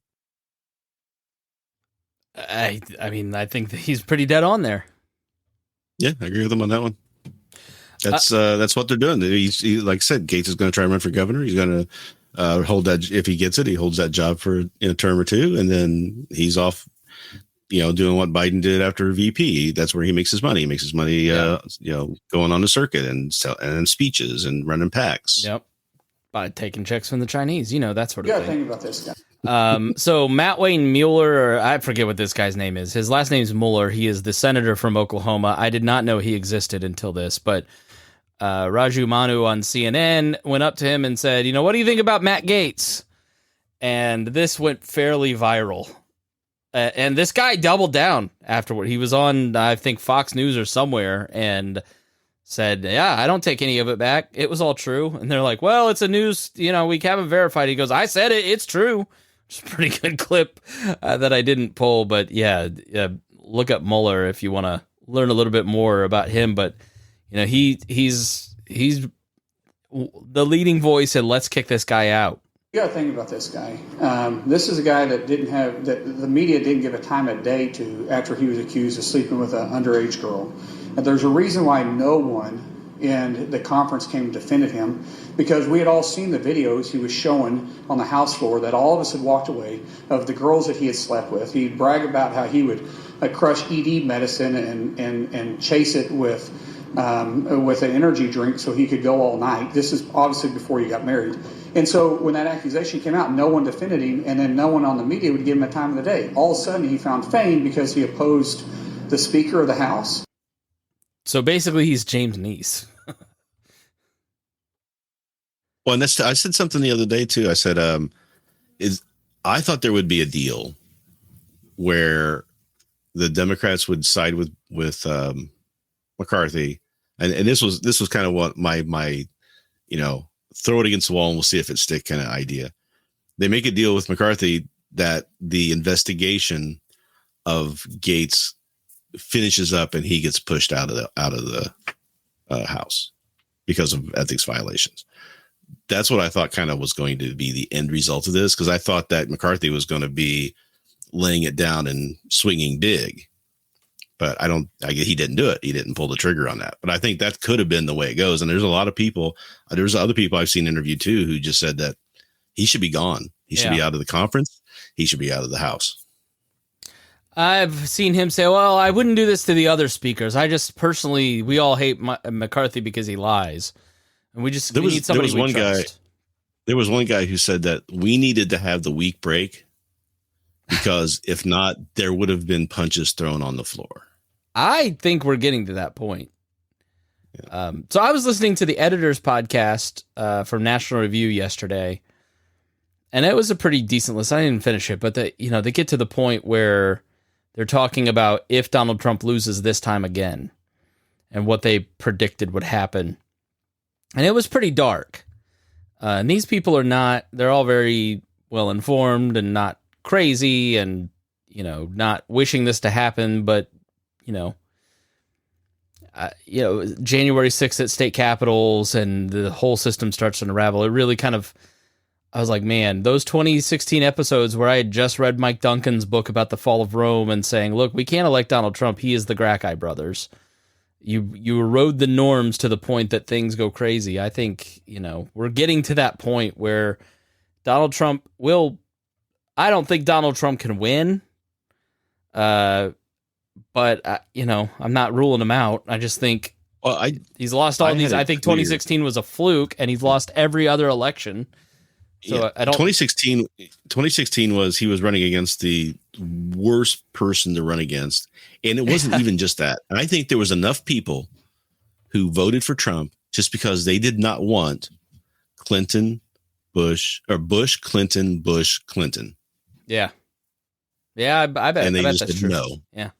I mean, I think that he's pretty dead on there.
Yeah, I agree with him on that one. That's what they're doing. He, like I said, Gates is going to try and run for governor. He's going to hold that, if he gets it, he holds that job for a term or two, and then he's off, doing what Biden did after VP. That's where he makes his money. He makes his money, going on the circuit and speeches and running PACs.
Yep. By taking checks from the Chinese, that sort of thing.
You got to think about this guy.
So Matt Wayne Mueller, or I forget what this guy's name is. His last name is Mueller. He is the senator from Oklahoma. I did not know he existed until this, but Raju Manu on CNN went up to him and said, what do you think about Matt Gaetz? And this went fairly viral. And this guy doubled down afterward. He was on, I think, Fox News or somewhere and said, yeah, I don't take any of it back. It was all true. And they're like, well, it's a news, we haven't verified. He goes, I said it. It's true. It's a pretty good clip that I didn't pull. But yeah, look up Mueller if you want to learn a little bit more about him. But, he's the leading voice in let's kick this guy out.
You got to think about this guy. This is a guy that the media didn't give a time of day to after he was accused of sleeping with an underage girl. And there's a reason why no one in the conference came and defended him, because we had all seen the videos he was showing on the House floor that all of us had walked away of the girls that he had slept with. He'd brag about how he would crush ED medicine and chase it with an energy drink so he could go all night. This is obviously before he got married. And so when that accusation came out, no one defended him, and then no one on the media would give him a time of the day. All of a sudden, he found fame because he opposed the Speaker of the House.
So basically, he's James Neese.
Well, and I said something the other day, too. I said, I thought there would be a deal where the Democrats would side with McCarthy. And this was kind of what my throw it against the wall and we'll see if it sticks kind of idea. They make a deal with McCarthy that the investigation of Gaetz finishes up and he gets pushed out of the House because of ethics violations. That's what I thought kind of was going to be the end result of this, because I thought that McCarthy was going to be laying it down and swinging big. But he didn't do it. He didn't pull the trigger on that. But I think that could have been the way it goes. And there's a lot of people, there's other people I've seen interviewed too, who just said that he should be gone. He should be out of the conference. He should be out of the House.
I've seen him say, well, I wouldn't do this to the other speakers. I just personally, we all hate McCarthy because he lies. And we need somebody we trust.
There was one guy who said that we needed to have the week break because if not, there would have been punches thrown on the floor.
I think we're getting to that point. Yeah. So I was listening to the Editor's podcast from National Review yesterday, and it was a pretty decent listen. I didn't finish it, but they get to the point where they're talking about if Donald Trump loses this time again and what they predicted would happen. And it was pretty dark. And these people they're all very well informed and not crazy and, not wishing this to happen, but, January 6th at state capitals and the whole system starts to unravel. It really kind of, I was like, man, those 2016 episodes where I had just read Mike Duncan's book about the fall of Rome and saying, look, we can't elect Donald Trump. He is the Gracchi brothers. You erode the norms to the point that things go crazy. I think, we're getting to that point where Donald Trump I don't think Donald Trump can win. But I'm not ruling him out. I just think he's lost all these. I think 2016 was a fluke, and he's lost every other election. So I don't.
2016 was he was running against the worst person to run against, and it wasn't even just that. And I think there was enough people who voted for Trump just because they did not want Clinton, Bush, or Bush, Clinton, Bush, Clinton.
Yeah. Yeah, I bet.
And they
I bet
just
that's
said
true.
no.
Yeah.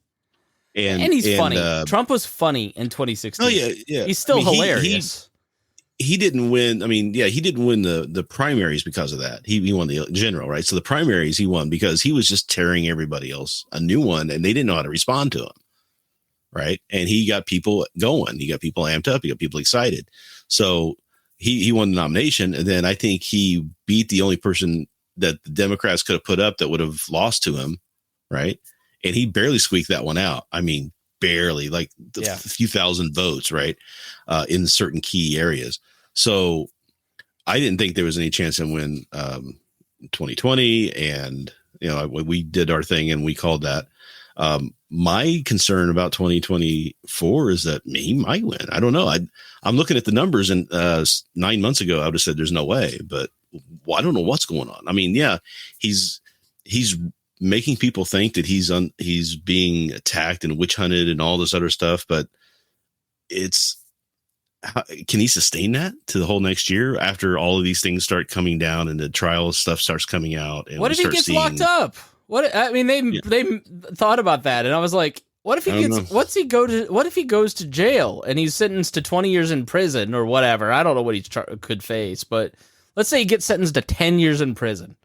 And
he's funny. Trump was funny in 2016.
Oh, yeah.
He's still hilarious.
He didn't win. I mean, he didn't win the primaries because of that. He won the general, right? So the primaries he won because he was just tearing everybody else a new one, and they didn't know how to respond to him, right? And he got people going. He got people amped up. He got people excited. So he won the nomination, and then I think he beat the only person that the Democrats could have put up that would have lost to him, right? And he barely squeaked that one out. I mean, barely, like a few thousand votes, right? In certain key areas. So I didn't think there was any chance in win 2020. And, we did our thing and we called that. My concern about 2024 is that he might win. I don't know. I'm looking at the numbers, and 9 months ago, I would have said there's no way, but I don't know what's going on. I mean, he's making people think that he's being attacked and witch hunted and all this other stuff, but can he sustain that to the whole next year after all of these things start coming down and the trial stuff starts coming out? And
what if he gets locked up? They thought about that, and I was like, what if he goes to jail and he's sentenced to 20 years in prison or whatever? I don't know what he could face, but let's say he gets sentenced to 10 years in prison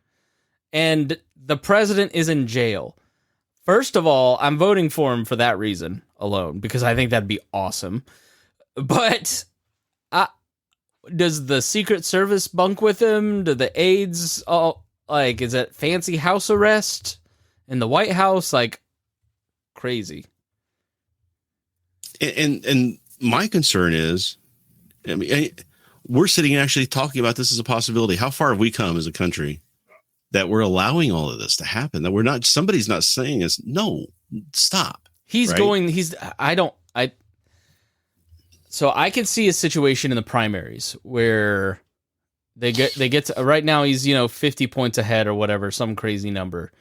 and the president is in jail. First of all, I'm voting for him for that reason alone, because I think that'd be awesome. But does the Secret Service bunk with him? Do the aides is it fancy house arrest in the White House? Like, crazy.
And my concern is, we're sitting and actually talking about this as a possibility. How far have we come as a country that we're allowing all of this to happen? That we're not, somebody's not saying is no, stop. So I can see a situation in the primaries where they get to, right now he's 50 points ahead or whatever, some crazy number,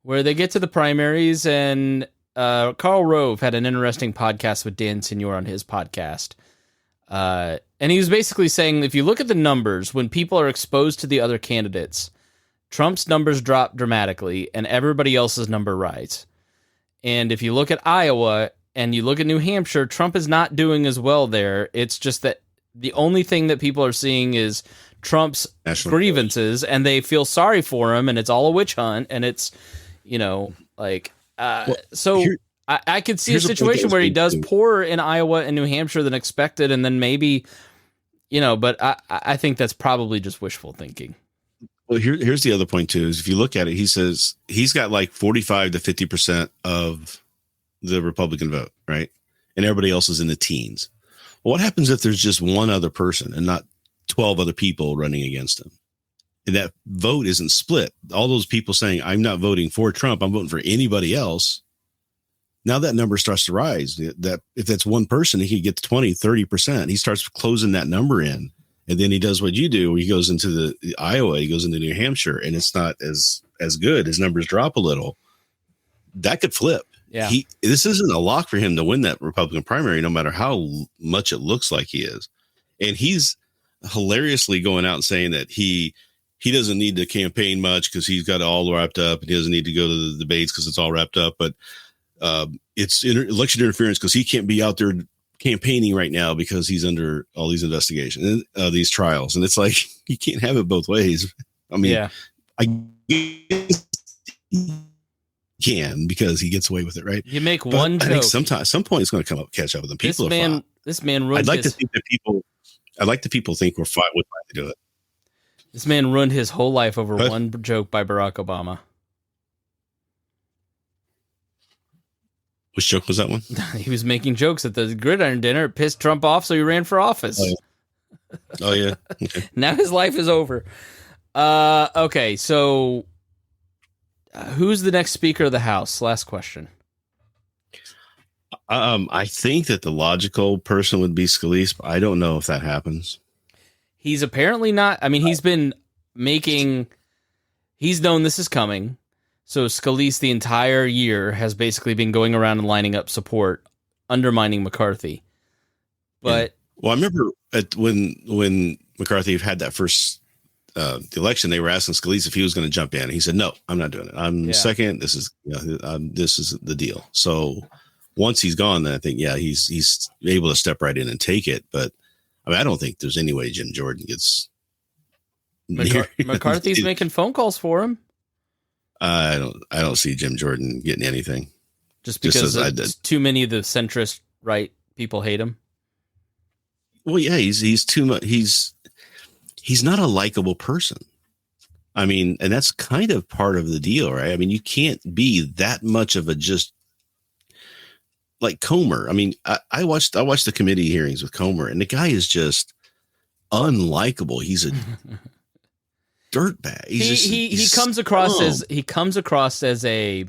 where they get to the primaries, and Karl Rove had an interesting podcast with Dan Senior on his podcast, and he was basically saying, if you look at the numbers, when people are exposed to the other candidates, Trump's numbers drop dramatically and everybody else's number rise. And if you look at Iowa and you look at New Hampshire, Trump is not doing as well there. It's just that the only thing that people are seeing is Trump's grievances, and they feel sorry for him, and it's all a witch hunt, and it's, I could see a situation where he does poorer in Iowa and New Hampshire than expected, and then maybe, but I think that's probably just wishful thinking. Well, here's the other point too, is if you look at it, he says he's got like 45 to 50% of the Republican vote, right? And everybody else is in the teens. Well, what happens if there's just one other person and not 12 other people running against him? And that vote isn't split. All those people saying, I'm not voting for Trump, I'm voting for anybody else. Now that number starts to rise. That if that's one person, he could get to 20, 30%. He starts closing that number in. And then he does what you do. He goes into the Iowa, he goes into New Hampshire, and it's not as good. His numbers drop a little. That could flip.
Yeah.
This isn't a lock for him to win that Republican primary, no matter how much it looks like he is. And he's hilariously going out and saying that he doesn't need to campaign much because he's got it all wrapped up, and he doesn't need to go to the debates because it's all wrapped up. But it's election interference because he can't be out there campaigning right now because he's under all these investigations, these trials. And it's like, you can't have it both ways. I mean, yeah. I guess he can, because he gets away with it, right?
You make one joke.
I think some point it's going to catch up with them. People
this man ruined
I'd like to think the people think we're fine to do it.
This man ruined his whole life over one joke by Barack Obama.
Which joke was that one?
He was making jokes at the gridiron dinner. It pissed Trump off, so he ran for office.
Oh, yeah. Okay.
Now his life is over. Okay, so who's the next Speaker of the House? Last question.
I think that the logical person would be Scalise, but I don't know if that happens.
He's apparently not. I mean, he's known this is coming. So Scalise the entire year has basically been going around and lining up support, undermining McCarthy. But
Well, I remember when McCarthy had that first the election, they were asking Scalise if he was going to jump in. He said, "No, I'm not doing it. I'm second. This is this is the deal." So once he's gone, then I think he's able to step right in and take it. But I mean, I don't think there's any way Jim Jordan gets.
McCarthy's making phone calls for him.
I don't see Jim Jordan getting anything.
Just because too many of the centrist right people hate him.
Well, yeah, he's too much. He's not a likable person. I mean, and that's kind of part of the deal, right? I mean, you can't be that much of a just like Comer. I mean, I watched the committee hearings with Comer, and the guy is just unlikable. He's a dirtbag.
He comes across as a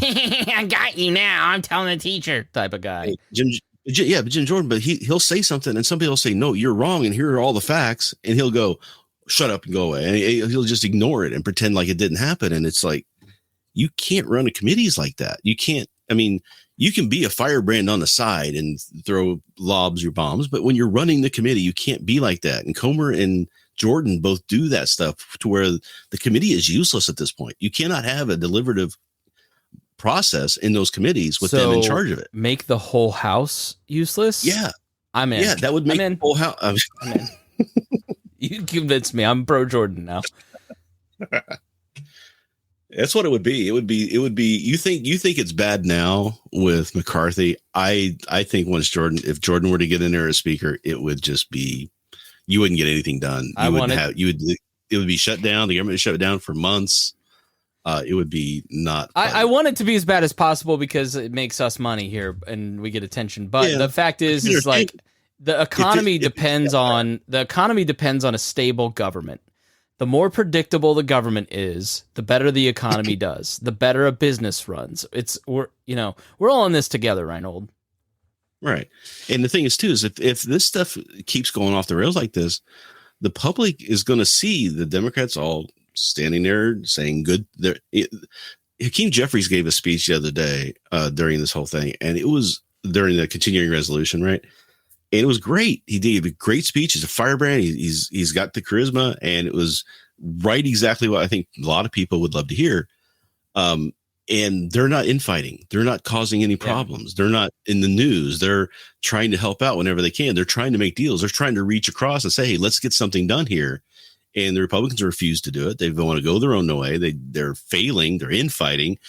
I got you now. I'm telling the teacher type of guy.
But Jim Jordan, but he'll say something and somebody will say, "No, you're wrong. And here are all the facts." And he'll go, "Shut up and go away." And he'll just ignore it and pretend like it didn't happen. And it's like, you can't run a committees like that. You can't, I mean, you can be a firebrand on the side and throw lobs or bombs, but when you're running the committee, you can't be like that. And Comer and Jordan both do that stuff to where the committee is useless at this point. You cannot have a deliberative process in those committees with them in charge of it.
Make the whole house useless?
Yeah.
I'm in.
Yeah, that would make the whole house. I'm
in. You convinced me. I'm pro Jordan now.
That's what it would be. It would be you think it's bad now with McCarthy. I think if Jordan were to get in there as speaker, it would just be, you wouldn't get anything done. It would be shut down. The government would shut it down for months. It would be not.
I want it to be as bad as possible because it makes us money here and we get attention. But the fact is like the economy depends on a stable government. The more predictable the government is, the better the economy does. The better a business runs. We're all in this together, Rhinehold.
Right. And the thing is too, is if this stuff keeps going off the rails like this, the public is going to see the Democrats all standing there saying good. Hakeem Jeffries gave a speech the other day during this whole thing, and it was during the continuing resolution, right? And it was great. He gave a great speech. He's a firebrand. He's got the charisma, and it was right exactly what I think a lot of people would love to hear. And they're not infighting. They're not causing any problems. They're not in the news. They're trying to help out whenever they can. They're trying to make deals. They're trying to reach across and say, "Hey, let's get something done here." And the Republicans refuse to do it. They want to go their own way. They're failing. They're infighting.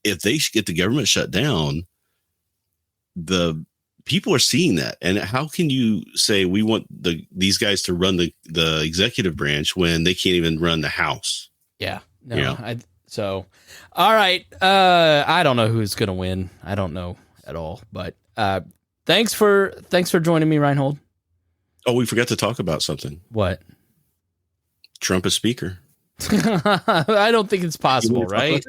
If they get the government shut down, the people are seeing that. And how can you say we want these guys to run the executive branch when they can't even run the House?
Yeah. No. All right. I don't know who's going to win. I don't know at all. But thanks for joining me, Rhinehold.
Oh, we forgot to talk about something.
What?
Trump as speaker.
I don't think it's possible, right?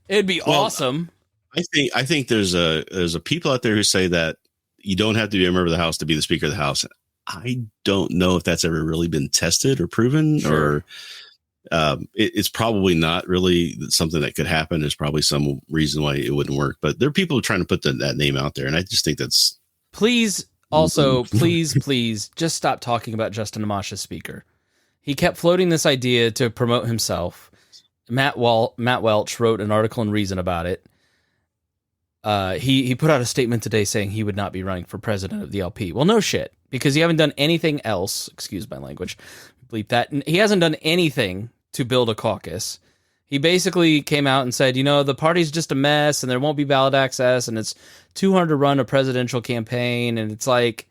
It'd be awesome.
I think there's a people out there who say that you don't have to be a member of the House to be the Speaker of the House. I don't know if that's ever really been tested or proven, or it's probably not really something that could happen. There's probably some reason why it wouldn't work, but there are people trying to put that name out there, and I just think that's. Please,
just stop talking about Justin Amash as Speaker. He kept floating this idea to promote himself. Matt Welch wrote an article in Reason about it. He put out a statement today saying he would not be running for president of the LP. Well, no shit, because you haven't done anything else. Excuse my language. Bleep that. He hasn't done anything to build a caucus. He basically came out and said, the party's just a mess and there won't be ballot access and it's too hard to run a presidential campaign. And it's like,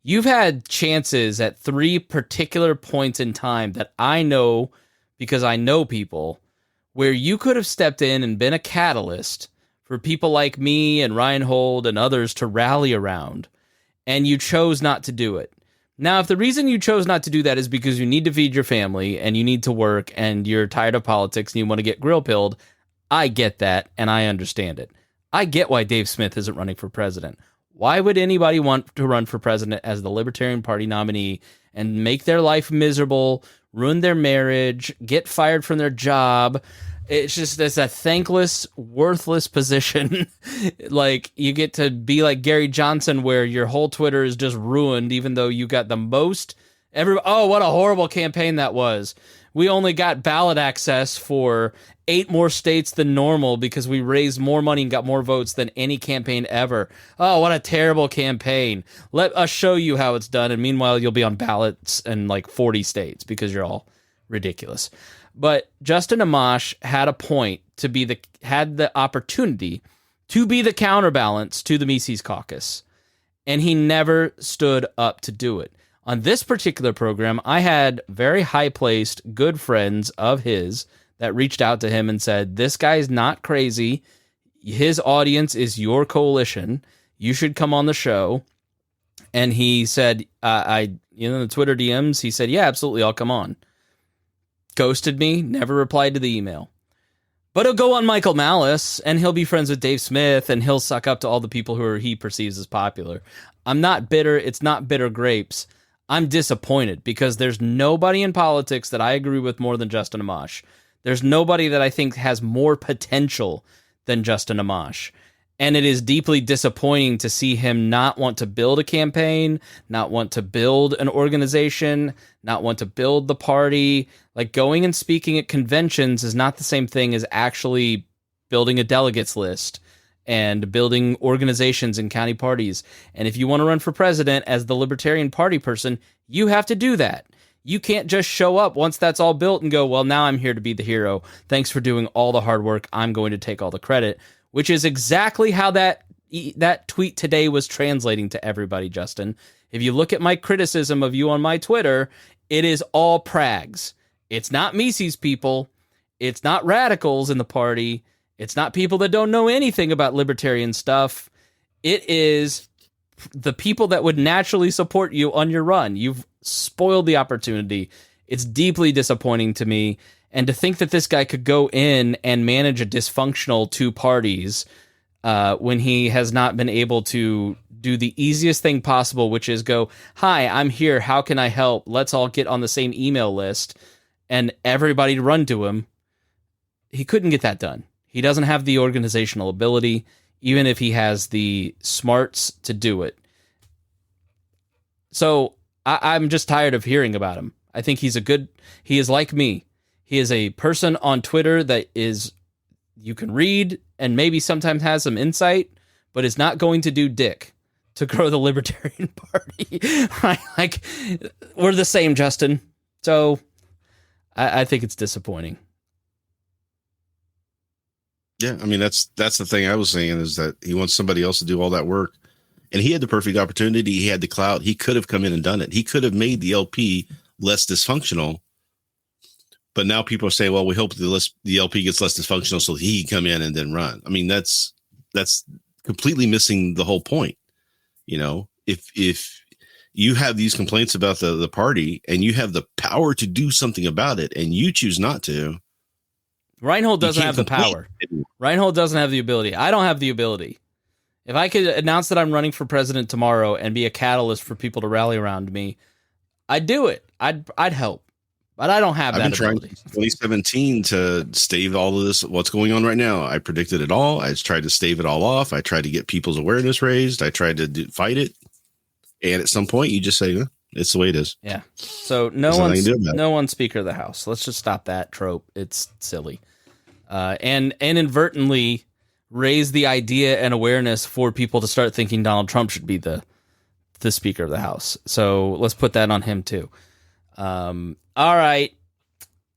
You've had chances at 3 particular points in time that I know, because I know people, where you could have stepped in and been a catalyst for people like me and Rhinehold and others to rally around, and you chose not to do it. Now, if the reason you chose not to do that is because you need to feed your family and you need to work and you're tired of politics and you want to get grill pilled, I get that and I understand it. I get why Dave Smith isn't running for president. Why would anybody want to run for president as the Libertarian Party nominee and make their life miserable, ruin their marriage, get fired from their job? It's a thankless, worthless position. Like, you get to be like Gary Johnson, where your whole Twitter is just ruined, even though you got the most. Oh, what a horrible campaign that was. We only got ballot access for 8 more states than normal because we raised more money and got more votes than any campaign ever. Oh, what a terrible campaign. Let us show you how it's done. And meanwhile, you'll be on ballots in like 40 states because you're all ridiculous. But Justin Amash had a point had the opportunity to be the counterbalance to the Mises Caucus, and he never stood up to do it. On this particular program, I had very high-placed, good friends of his that reached out to him and said, "This guy's not crazy. His audience is your coalition. You should come on the show." And he said, in the Twitter DMs, he said, "Yeah, absolutely, I'll come on." Ghosted me, never replied to the email. But he'll go on Michael Malice, and he'll be friends with Dave Smith, and he'll suck up to all the people who he perceives as popular. I'm not bitter. It's not bitter grapes. I'm disappointed because there's nobody in politics that I agree with more than Justin Amash. There's nobody that I think has more potential than Justin Amash. And it is deeply disappointing to see him not want to build a campaign, not want to build an organization, not want to build the party. Like, going and speaking at conventions is not the same thing as actually building a delegates list and building organizations and county parties. And if you want to run for president as the Libertarian Party person, you have to do that. You can't just show up once that's all built and go, "Well, now I'm here to be the hero. Thanks for doing all the hard work. I'm going to take all the credit," which is exactly how that tweet today was translating to everybody, Justin. If you look at my criticism of you on my Twitter, it is all prags. It's not Mises people. It's not radicals in the party. It's not people that don't know anything about libertarian stuff. It is the people that would naturally support you on your run. You've spoiled the opportunity. It's deeply disappointing to me. And to think that this guy could go in and manage a dysfunctional 2 parties when he has not been able to do the easiest thing possible, which is go, "Hi, I'm here. How can I help? Let's all get on the same email list," and everybody run to him. He couldn't get that done. He doesn't have the organizational ability, even if he has the smarts to do it. So I'm just tired of hearing about him. I think he is like me. He is a person on Twitter that you can read and maybe sometimes has some insight, but is not going to do dick to grow the Libertarian Party. Like, we're the same, Justin. So I think it's disappointing.
Yeah, I mean, that's the thing I was saying, is that he wants somebody else to do all that work. And he had the perfect opportunity. He had the clout. He could have come in and done it. He could have made the LP less dysfunctional. But now people are saying, "Well, we hope the LP gets less dysfunctional so he can come in and then run." I mean, that's completely missing the whole point. You know, if you have these complaints about the party and you have the power to do something about it and you choose not to,
Rhinehold doesn't have the power. Rhinehold doesn't have the ability. I don't have the ability. If I could announce that I'm running for president tomorrow and be a catalyst for people to rally around me, I'd do it. I'd help. But I don't have that ability.
I've been trying 2017 to stave all of this, what's going on right now. I predicted it all. I tried to stave it all off. I tried to get people's awareness raised. I tried to fight it. And at some point, you just say, it's the way it is.
Yeah. So no one's Speaker of the House. Let's just stop that trope. It's silly. And inadvertently raise the idea and awareness for people to start thinking Donald Trump should be the Speaker of the House. So let's put that on him too. All right.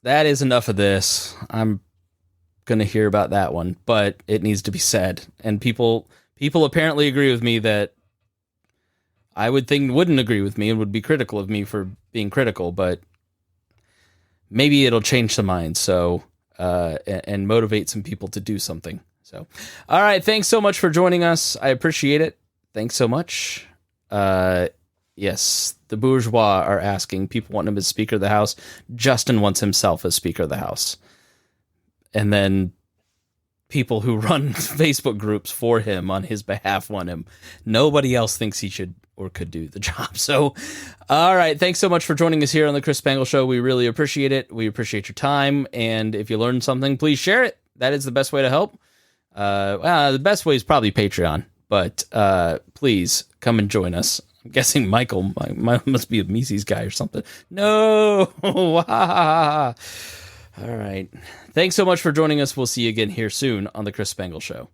That is enough of this. I'm going to hear about that one, but it needs to be said. And people apparently agree with me that I would think wouldn't agree with me and would be critical of me for being critical, but maybe it'll change some minds. So, and motivate some people to do something. So, all right. Thanks so much for joining us. I appreciate it. Thanks so much. Yes, the bourgeois are asking. People want him as Speaker of the House. Justin wants himself as Speaker of the House. And then people who run Facebook groups for him on his behalf want him. Nobody else thinks he should or could do the job. So, all right. Thanks so much for joining us here on the Chris Spangle Show. We really appreciate it. We appreciate your time. And if you learned something, please share it. That is the best way to help. The best way is probably Patreon. But please come and join us. I'm guessing Michael must be a Mises guy or something. No. All right. Thanks so much for joining us. We'll see you again here soon on the Chris Spangle Show.